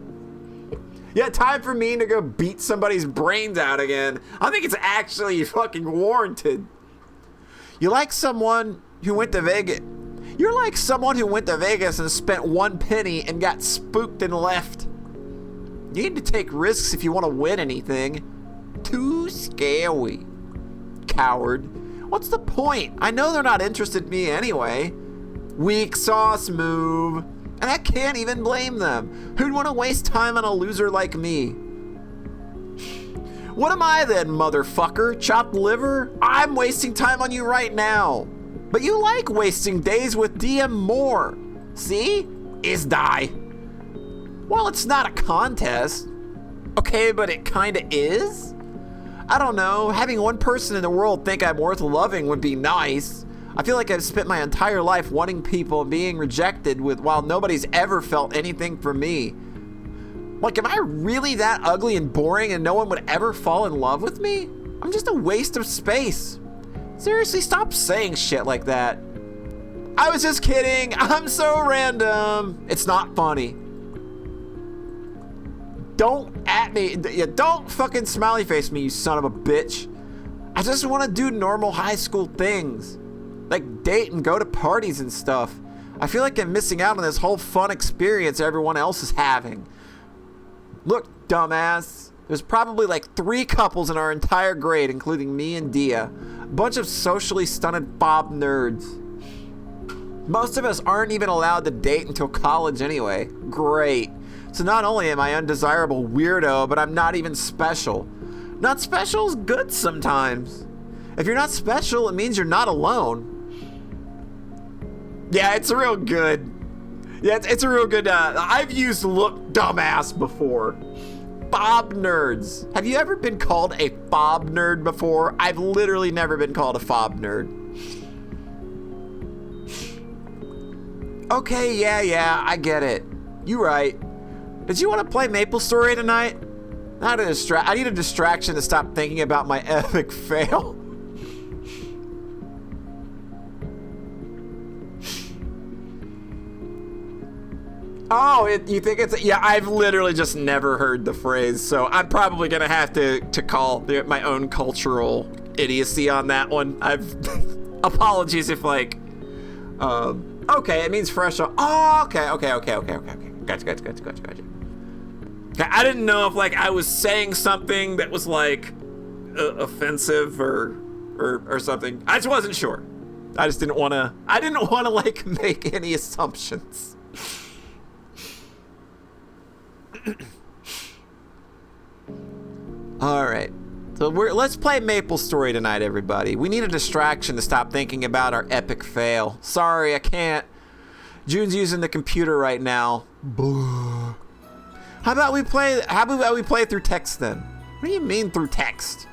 Yeah, time for me to go beat somebody's brains out again. I think it's actually fucking warranted. You're like someone who went to Vegas and spent 1 penny and got spooked and left. You need to take risks if you want to win anything. Too scary. Coward. What's the point? I know they're not interested in me anyway. Weak sauce move. And I can't even blame them. Who'd want to waste time on a loser like me? What am I then, motherfucker? Chopped liver? I'm wasting time on you right now. But you like wasting days with DM more. See? Is die. Well, it's not a contest. Okay, but it kinda is? I don't know, having one person in the world think I'm worth loving would be nice. I feel like I've spent my entire life wanting people and being rejected while nobody's ever felt anything for me. Like, am I really that ugly and boring and no one would ever fall in love with me? I'm just a waste of space. Seriously, stop saying shit like that. I was just kidding. I'm so random. It's not funny. Don't at me. Don't fucking smiley face me, you son of a bitch. I just want to do normal high school things. Like date and go to parties and stuff. I feel like I'm missing out on this whole fun experience everyone else is having. Look, dumbass. There's probably like 3 couples in our entire grade, including me and Dia. A bunch of socially stunted fob nerds. Most of us aren't even allowed to date until college anyway. Great. So not only am I undesirable weirdo, but I'm not even special. Not special is good sometimes. If you're not special, it means you're not alone. Yeah, it's real good. Yeah, it's a real good, I've used look dumbass before. Fob nerds. Have you ever been called a fob nerd before? I've literally never been called a fob nerd. Okay, yeah, I get it. You right. Did you want to play MapleStory tonight? I need a distraction to stop thinking about my epic fail. Oh, you think it's... Yeah, I've literally just never heard the phrase, so I'm probably going to have to call my own cultural idiocy on that one. Apologies if, like... okay, it means fresh... Oh, okay. Gotcha. I didn't know if, like, I was saying something that was, like, offensive or something. I just wasn't sure. I just didn't want to... like, make any assumptions. Alright, so let's play MapleStory tonight, everybody. We need a distraction to stop thinking about our epic fail. Sorry, I can't. June's using the computer right now. How about we play through text then? What do you mean through text?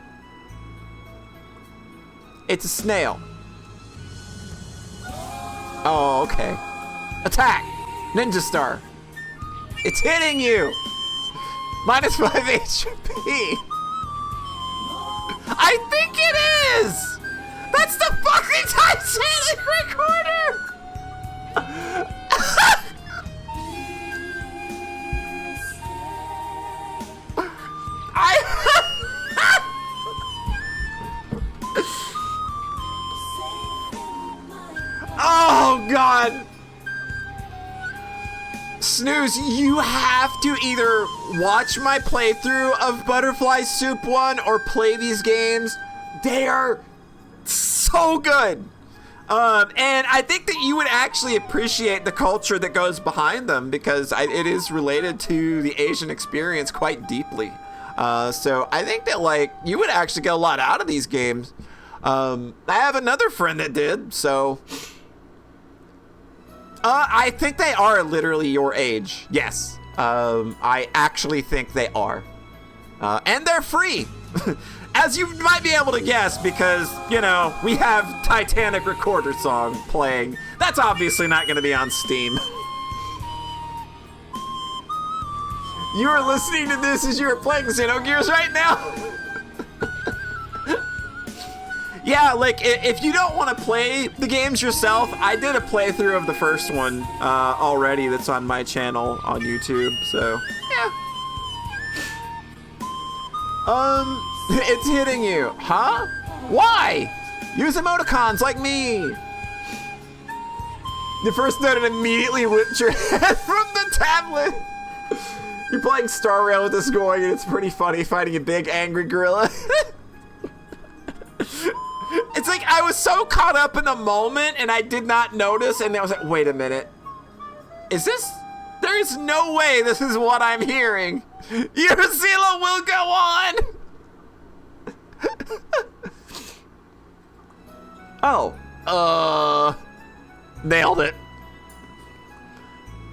It's a snail. Oh, okay. Attack! Ninja Star. It's hitting you! -5 HP. I think it is! That's the fucking Titanic recorder! Oh, God! Snooze, you have to either watch my playthrough of Butterfly Soup 1 or play these games. They are so good. And I think that you would actually appreciate the culture that goes behind them because it is related to the Asian experience quite deeply. So I think that, like, you would actually get a lot out of these games. I have another friend that did, so... I think they are literally your age. Yes. I actually think they are. And they're free. As you might be able to guess because, you know, we have Titanic Recorder song playing. That's obviously not going to be on Steam. You are listening to this as you are playing Xenogears right now? Yeah, like, if you don't want to play the games yourself, I did a playthrough of the first one already that's on my channel on YouTube, so, yeah. It's hitting you. Huh? Why? Use emoticons like me. The first note and immediately whipped your head from the tablet. You're playing Star Rail with this going, and it's pretty funny fighting a big angry gorilla. It's like I was so caught up in the moment and I did not notice, and I was like, wait a minute. Is this? There is no way this is what I'm hearing. Your Zilla will go on. Oh. Nailed it.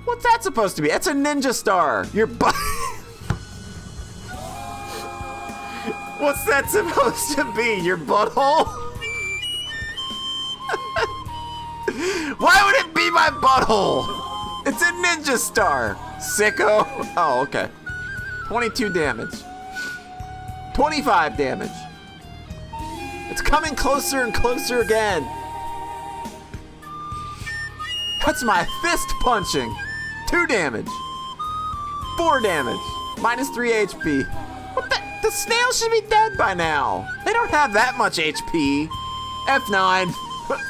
What's that supposed to be? That's a ninja star. Your butt. What's that supposed to be? Your butthole? Why would it be my butthole? It's a ninja star. Sicko. Oh, okay. 22 damage. 25 damage. It's coming closer and closer again. That's my fist punching. 2 damage. 4 damage. Minus 3 HP. What the? The snail should be dead by now. They don't have that much HP. F9.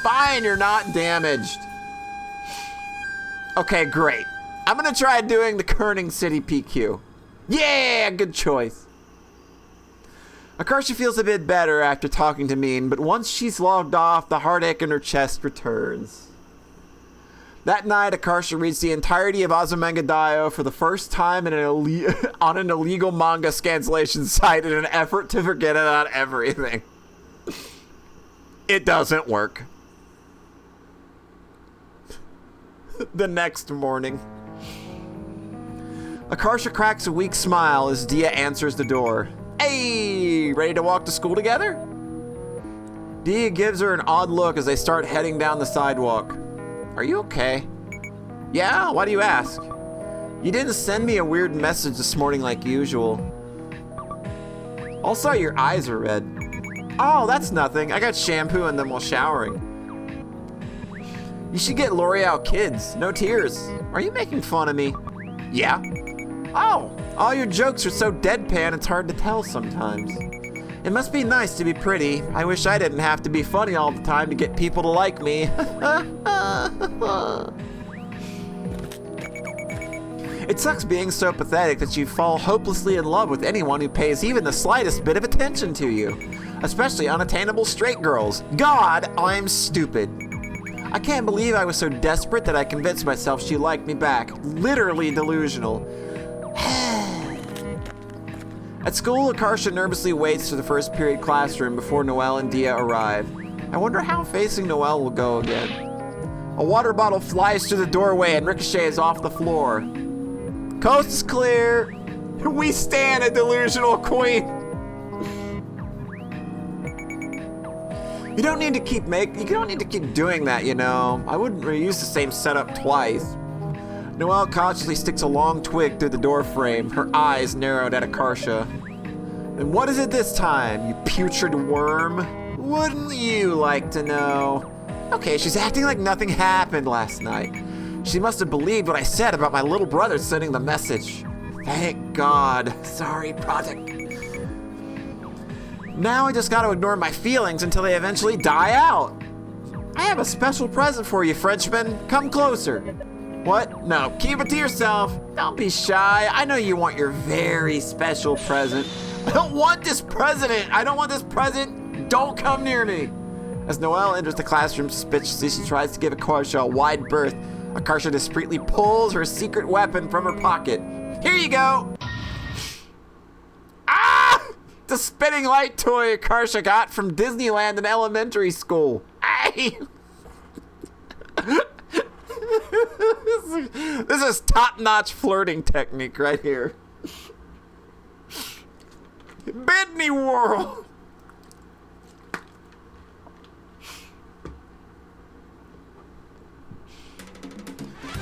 Fine, you're not damaged. Okay, great. I'm gonna try doing the Kerning City PQ. Yeah, good choice. Akarsha feels a bit better after talking to Mean, but once she's logged off, the heartache in her chest returns. That night, Akarsha reads the entirety of Azumanga Daioh for the first time in on an illegal manga scanslation site in an effort to forget about everything. It doesn't work. The next morning. Akarsha cracks a weak smile as Dia answers the door. Hey, ready to walk to school together? Dia gives her an odd look as they start heading down the sidewalk. Are you okay? Yeah, why do you ask? You didn't send me a weird message this morning like usual. Also, your eyes are red. Oh, that's nothing. I got shampoo in them while showering. You should get L'Oreal Kids. No tears. Are you making fun of me? Yeah. Oh, all your jokes are so deadpan it's hard to tell sometimes. It must be nice to be pretty. I wish I didn't have to be funny all the time to get people to like me. It sucks being so pathetic that you fall hopelessly in love with anyone who pays even the slightest bit of attention to you. Especially unattainable straight girls. God, I'm stupid. I can't believe I was so desperate that I convinced myself she liked me back. Literally delusional. At school, Akarsha nervously waits for the first period classroom before Noelle and Dia arrive. I wonder how facing Noelle will go again. A water bottle flies through the doorway and ricochets off the floor. Coast is clear. We stand a delusional queen. You don't need to keep doing that, you know. I wouldn't reuse the same setup twice. Noelle cautiously sticks a long twig through the door frame, her eyes narrowed at Akarsha. And what is it this time, you putrid worm? Wouldn't you like to know? Okay, she's acting like nothing happened last night. She must have believed what I said about my little brother sending the message. Thank God. Sorry, project. Now I just gotta ignore my feelings until they eventually die out. I have a special present for you, Frenchman. Come closer. What? No, keep it to yourself. Don't be shy. I know you want your very special present. I don't want this present. I don't want this present. Don't come near me. As Noelle enters the classroom suspiciously, she tries to give Akarsha a wide berth. Akarsha discreetly pulls her secret weapon from her pocket. Here you go. Ah! The spinning light toy Akarsha got from Disneyland in elementary school. Ay! This is top-notch flirting technique right here. Bid me whirl.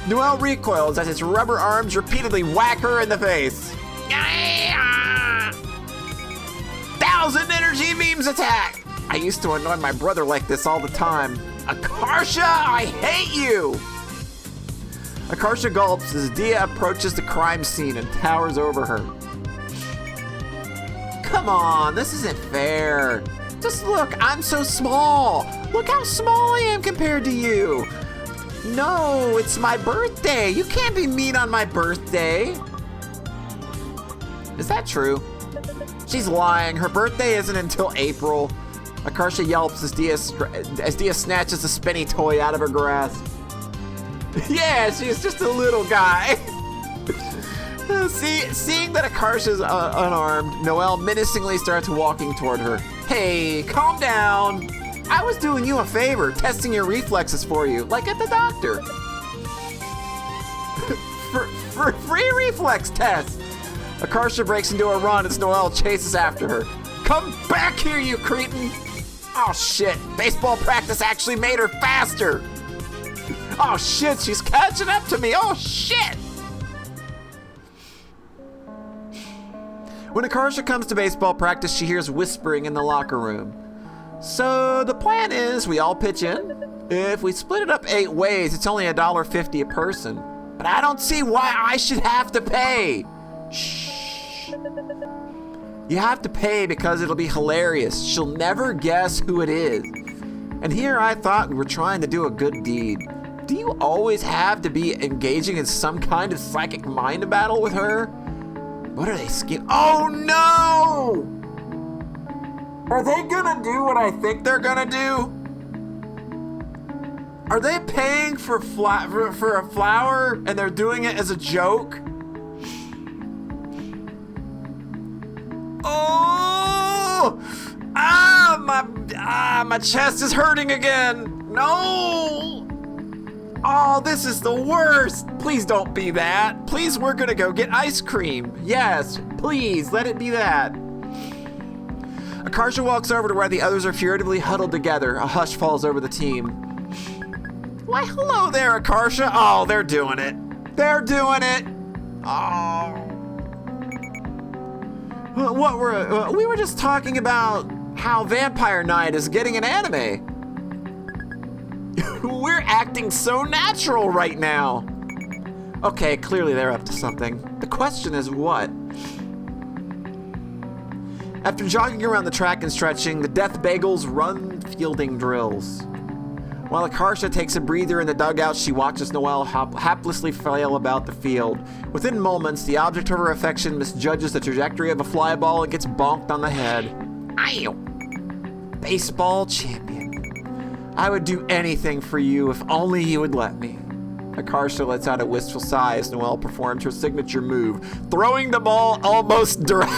Noelle recoils as its rubber arms repeatedly whack her in the face. 1,000 energy beams attack! I used to annoy my brother like this all the time. Akarsha, I hate you! Akarsha gulps as Dia approaches the crime scene and towers over her. Come on, this isn't fair. Just look, I'm so small. Look how small I am compared to you. No, it's my birthday. You can't be mean on my birthday. Is that true? She's lying. Her birthday isn't until April. Akarsha yelps as Dia snatches the spinny toy out of her grasp. Yeah, she's just a little guy. Seeing that Akarsha's unarmed, Noelle menacingly starts walking toward her. Hey, calm down. I was doing you a favor, testing your reflexes for you, like at the doctor. free reflex test. Akarsha breaks into a run as Noelle chases after her. Come back here, you cretin! Oh shit, baseball practice actually made her faster! Oh shit, she's catching up to me, oh shit! When Akarsha comes to baseball practice, she hears whispering in the locker room. So the plan is we all pitch in. If we split it up 8 ways, it's only $1.50 a person. But I don't see why I should have to pay. Shh. You have to pay because it'll be hilarious. She'll never guess who it is. And here I thought we were trying to do a good deed. Do you always have to be engaging in some kind of psychic mind battle with her? What are they scheming? Oh no! Are they gonna do what I think they're gonna do? Are they paying for a flower and they're doing it as a joke? Oh! My chest is hurting again. No! Oh, this is the worst. Please don't be that. Please, we're gonna go get ice cream. Yes, please, let it be that. Akarsha walks over to where the others are furtively huddled together. A hush falls over the team. Why, hello there, Akarsha. Oh, they're doing it. They're doing it. Oh. We were just talking about how Vampire Night is getting an anime. We're acting so natural right now. Okay, clearly they're up to something. The question is what? After jogging around the track and stretching, the Death Bagels run fielding drills. While Akarsha takes a breather in the dugout, she watches Noelle haplessly flail about the field. Within moments, the object of her affection misjudges the trajectory of a fly ball and gets bonked on the head. Ow! Baseball champion. I would do anything for you if only you would let me. Akarsha lets out a wistful sigh as Noelle performs her signature move, throwing the ball almost direct.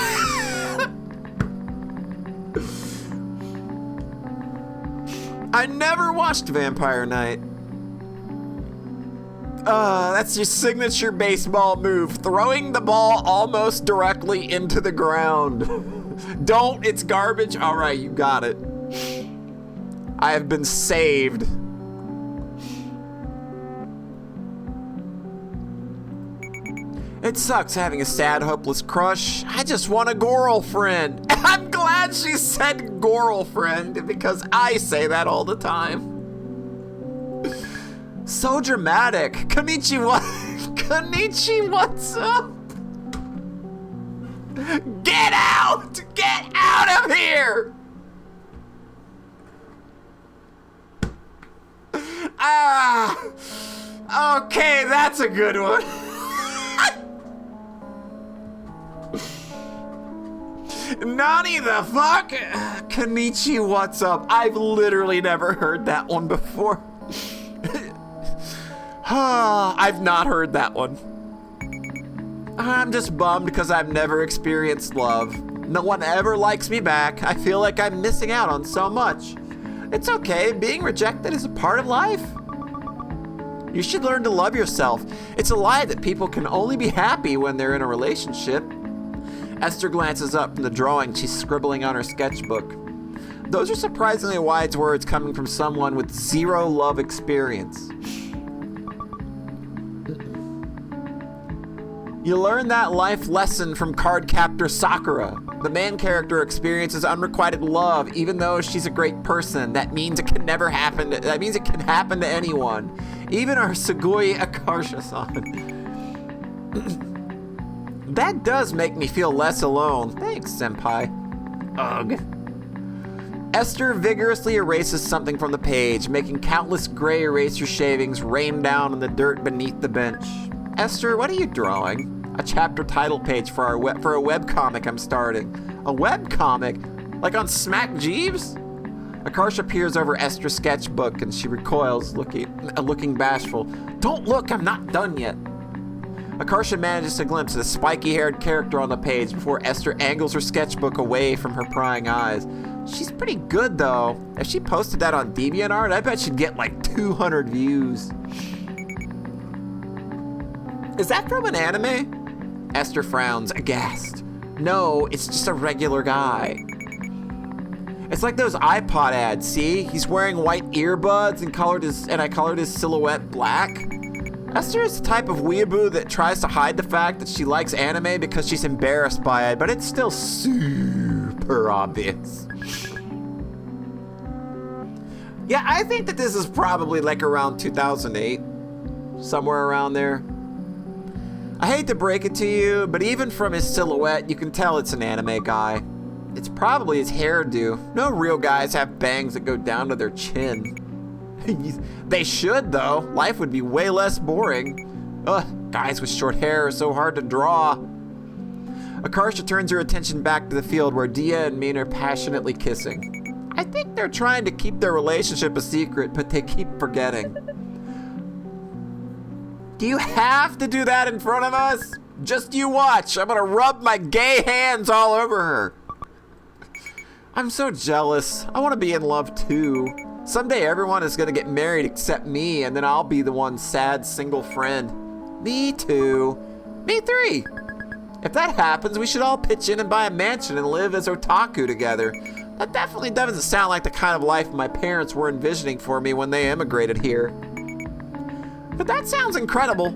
I never watched Vampire Night. That's your signature baseball move. Throwing the ball almost directly into the ground. Don't, it's garbage. All right, you got it. I have been saved. It sucks having a sad, hopeless crush. I just want a girlfriend. I'm glad she said girlfriend because I say that all the time. So dramatic. Konnichiwa. Konnichi, what's up? Get out! Get out of here! Okay, that's a good one. Nani the fuck? Konnichi, what's up? I've literally never heard that one before. I've not heard that one. I'm just bummed because I've never experienced love. No one ever likes me back. I feel like I'm missing out on so much. It's okay, being rejected is a part of life. You should learn to love yourself. It's a lie that people can only be happy when they're in a relationship. Esther glances up from the drawing she's scribbling on her sketchbook. Those are surprisingly wise words coming from someone with zero love experience. You learn that life lesson from card captor Sakura. The main character experiences unrequited love even though she's a great person. That means it can never happen. That means it can happen to anyone. Even our Sugoi Akarsha-san. That does make me feel less alone. Thanks, senpai. Ugh. Esther vigorously erases something from the page, making countless gray eraser shavings rain down on the dirt beneath the bench. Esther, what are you drawing? A chapter title page for a webcomic I'm starting. A webcomic? Like on Smack Jeeves? Akarsha peers over Esther's sketchbook and she recoils, looking bashful. Don't look, I'm not done yet. Akarsha manages to glimpse the spiky-haired character on the page before Esther angles her sketchbook away from her prying eyes. She's pretty good, though. If she posted that on DeviantArt, I bet she'd get like 200 views. Is that from an anime? Esther frowns, aghast. No, it's just a regular guy. It's like those iPod ads, see? He's wearing white earbuds and I colored his silhouette black. Esther is the type of weeaboo that tries to hide the fact that she likes anime because she's embarrassed by it, but it's still super obvious. Yeah, I think that this is probably like around 2008, somewhere around there. I hate to break it to you, but even from his silhouette, you can tell it's an anime guy. It's probably his hairdo. No real guys have bangs that go down to their chin. They should, though. Life would be way less boring. Ugh, guys with short hair are so hard to draw. Akarsha turns her attention back to the field where Dia and Min are passionately kissing. I think they're trying to keep their relationship a secret, but they keep forgetting. Do you have to do that in front of us? Just you watch. I'm gonna rub my gay hands all over her. I'm so jealous. I want to be in love too. Someday everyone is gonna get married except me, and then I'll be the one sad single friend. Me too. Me three. If that happens, we should all pitch in and buy a mansion and live as otaku together. That definitely doesn't sound like the kind of life my parents were envisioning for me when they immigrated here. But that sounds incredible,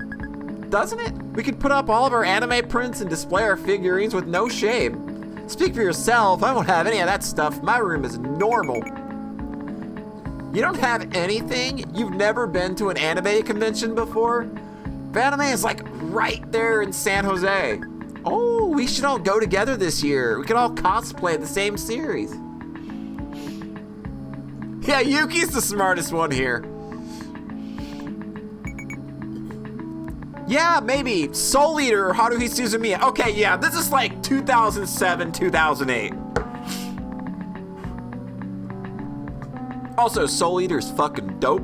doesn't it? We could put up all of our anime prints and display our figurines with no shame. Speak for yourself, I won't have any of that stuff. My room is normal. You don't have anything? You've never been to an anime convention before? Anime is like right there in San Jose. Oh, we should all go together this year. We could all cosplay the same series. Yeah, Yuki's the smartest one here. Yeah, maybe. Soul Eater or Haruhi Suzumiya. Okay, yeah, this is like 2007, 2008. Also, Soul Eater is fucking dope.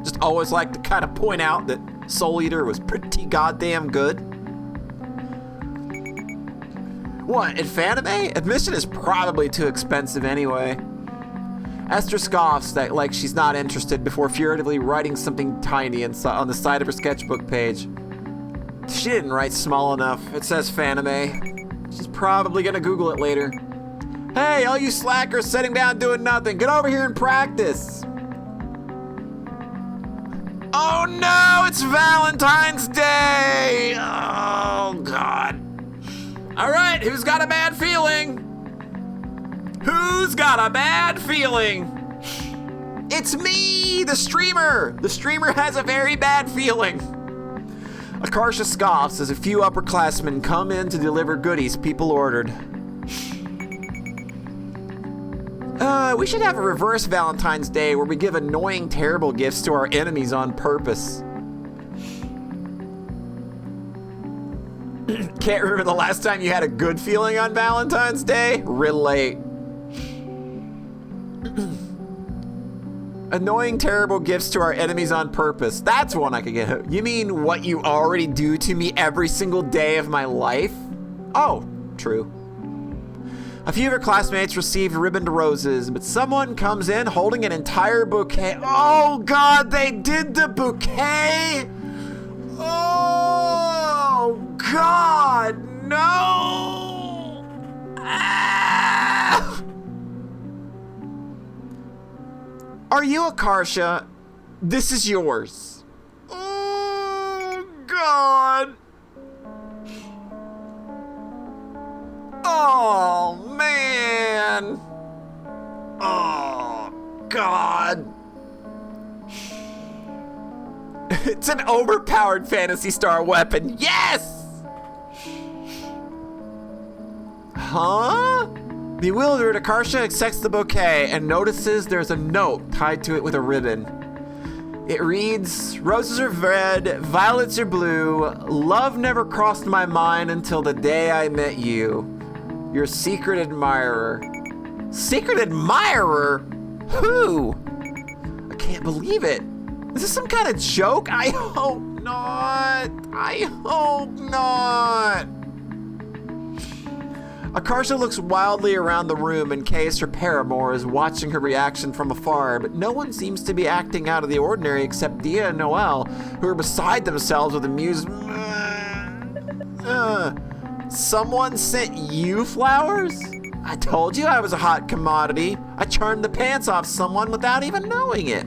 Just always like to kind of point out that Soul Eater was pretty goddamn good. What, in Fanime? Admission is probably too expensive anyway. Esther scoffs that like she's not interested before furtively writing something tiny on the side of her sketchbook page. She didn't write small enough. It says Fanime. She's probably gonna Google it later. Hey, all you slackers sitting down doing nothing, get over here and practice. Oh no, it's Valentine's Day! Oh God. All right, who's got a bad feeling? Who's got a bad feeling? It's me, the streamer! The streamer has a very bad feeling. Akarsha scoffs as a few upperclassmen come in to deliver goodies people ordered. We should have a reverse Valentine's Day where we give annoying, terrible gifts to our enemies on purpose. Can't remember the last time you had a good feeling on Valentine's Day? Relate. Annoying, terrible gifts to our enemies on purpose. That's one I could get. You mean what you already do to me every single day of my life? Oh, true. A few of her classmates received ribboned roses, but someone comes in holding an entire bouquet. Oh God, they did the bouquet! Oh God, no! Ah! Are you Akarsha? This is yours. Oh God. Oh man. Oh God. It's an overpowered Phantasy Star weapon. Yes! Huh? Bewildered, Akarsha accepts the bouquet and notices there's a note tied to it with a ribbon. It reads, "Roses are red, violets are blue. Love never crossed my mind until the day I met you. Your secret admirer." Secret admirer? Who? I can't believe it. Is this some kind of joke? I hope not. I hope not. Akarsha looks wildly around the room in case her paramour is watching her reaction from afar, but no one seems to be acting out of the ordinary except Dia and Noelle, who are beside themselves with amusement. Someone sent you flowers? I told you I was a hot commodity. I charmed the pants off someone without even knowing it.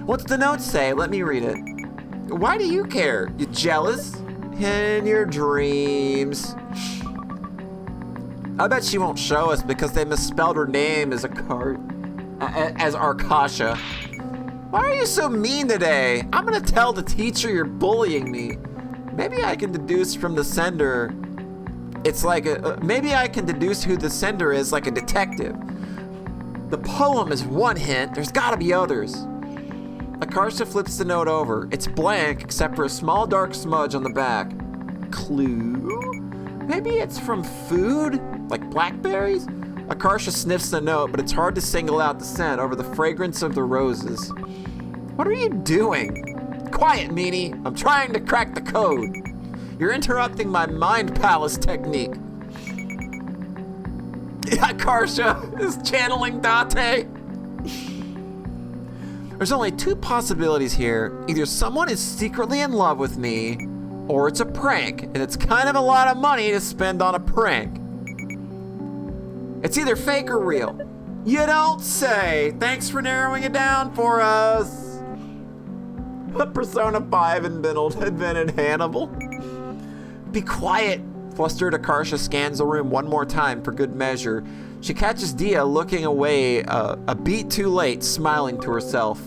What's the note say? Let me read it. Why do you care? You jealous? In your dreams. I bet she won't show us because they misspelled her name as Arkasha. Why are you so mean today? I'm gonna tell the teacher you're bullying me. Maybe I can deduce from the sender. It's like maybe I can deduce who the sender is like a detective. The poem is one hint. There's gotta be others. Akarsha flips the note over. It's blank except for a small dark smudge on the back. Clue? Maybe it's from food? Like blackberries? Akarsha sniffs the note, but it's hard to single out the scent over the fragrance of the roses. What are you doing? Quiet, meanie. I'm trying to crack the code. You're interrupting my mind palace technique. Akarsha is channeling Date. There's only two possibilities here. Either someone is secretly in love with me, or it's a prank, and it's kind of a lot of money to spend on a prank. It's either fake or real. You don't say. Thanks for narrowing it down for us. Persona 5 invented Hannibal. Be quiet. Flustered Akarsha scans the room one more time for good measure. She catches Dia looking away a beat too late, smiling to herself.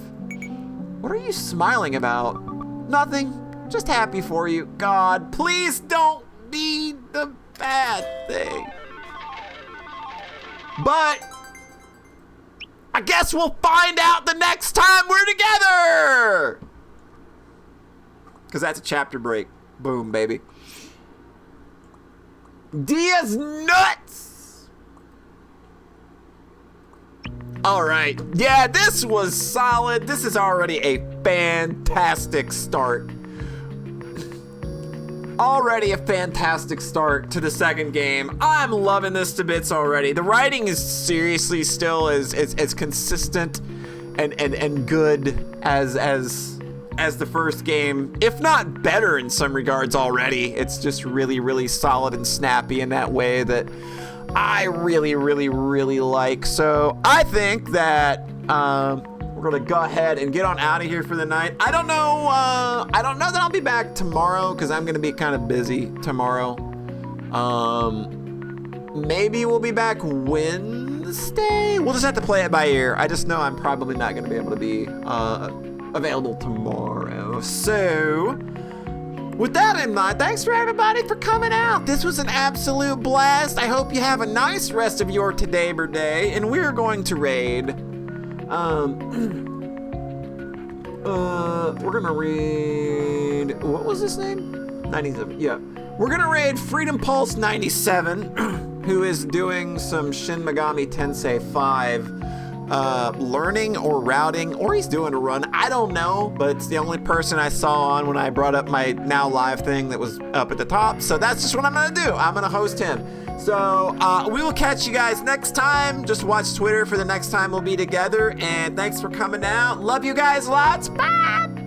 What are you smiling about? Nothing. Just happy for you. God, please don't be the bad thing. But I guess we'll find out the next time we're together. Because that's a chapter break. Boom, baby. Dia's nuts! All right. Yeah, this was solid. This is already a fantastic start. Already a fantastic start to the second game. I'm loving this to bits already. The writing is seriously still as consistent and good as the first game, if not better in some regards already. It's just really, really solid and snappy in that way that I really, really, really like. So I think that we're gonna go ahead and get on out of here for the night. I don't know that I'll be back tomorrow because I'm gonna be kind of busy tomorrow. Maybe we'll be back Wednesday. We'll just have to play it by ear. I just know I'm probably not gonna be able to be available tomorrow. So with that in mind, thanks for everybody for coming out. This was an absolute blast. I hope you have a nice rest of your today day, and we're going to raid. We're gonna raid. What was his name? 97. Yeah, we're gonna raid Freedom Pulse 97, who is doing some Shin Megami Tensei 5. Learning or routing, or he's doing a run. I don't know, but it's the only person I saw on when I brought up my now live thing that was up at the top. So that's just what I'm gonna do. I'm gonna host him. So we will catch you guys next time. Just watch Twitter for the next time we'll be together. And thanks for coming out. Love you guys lots. Bye.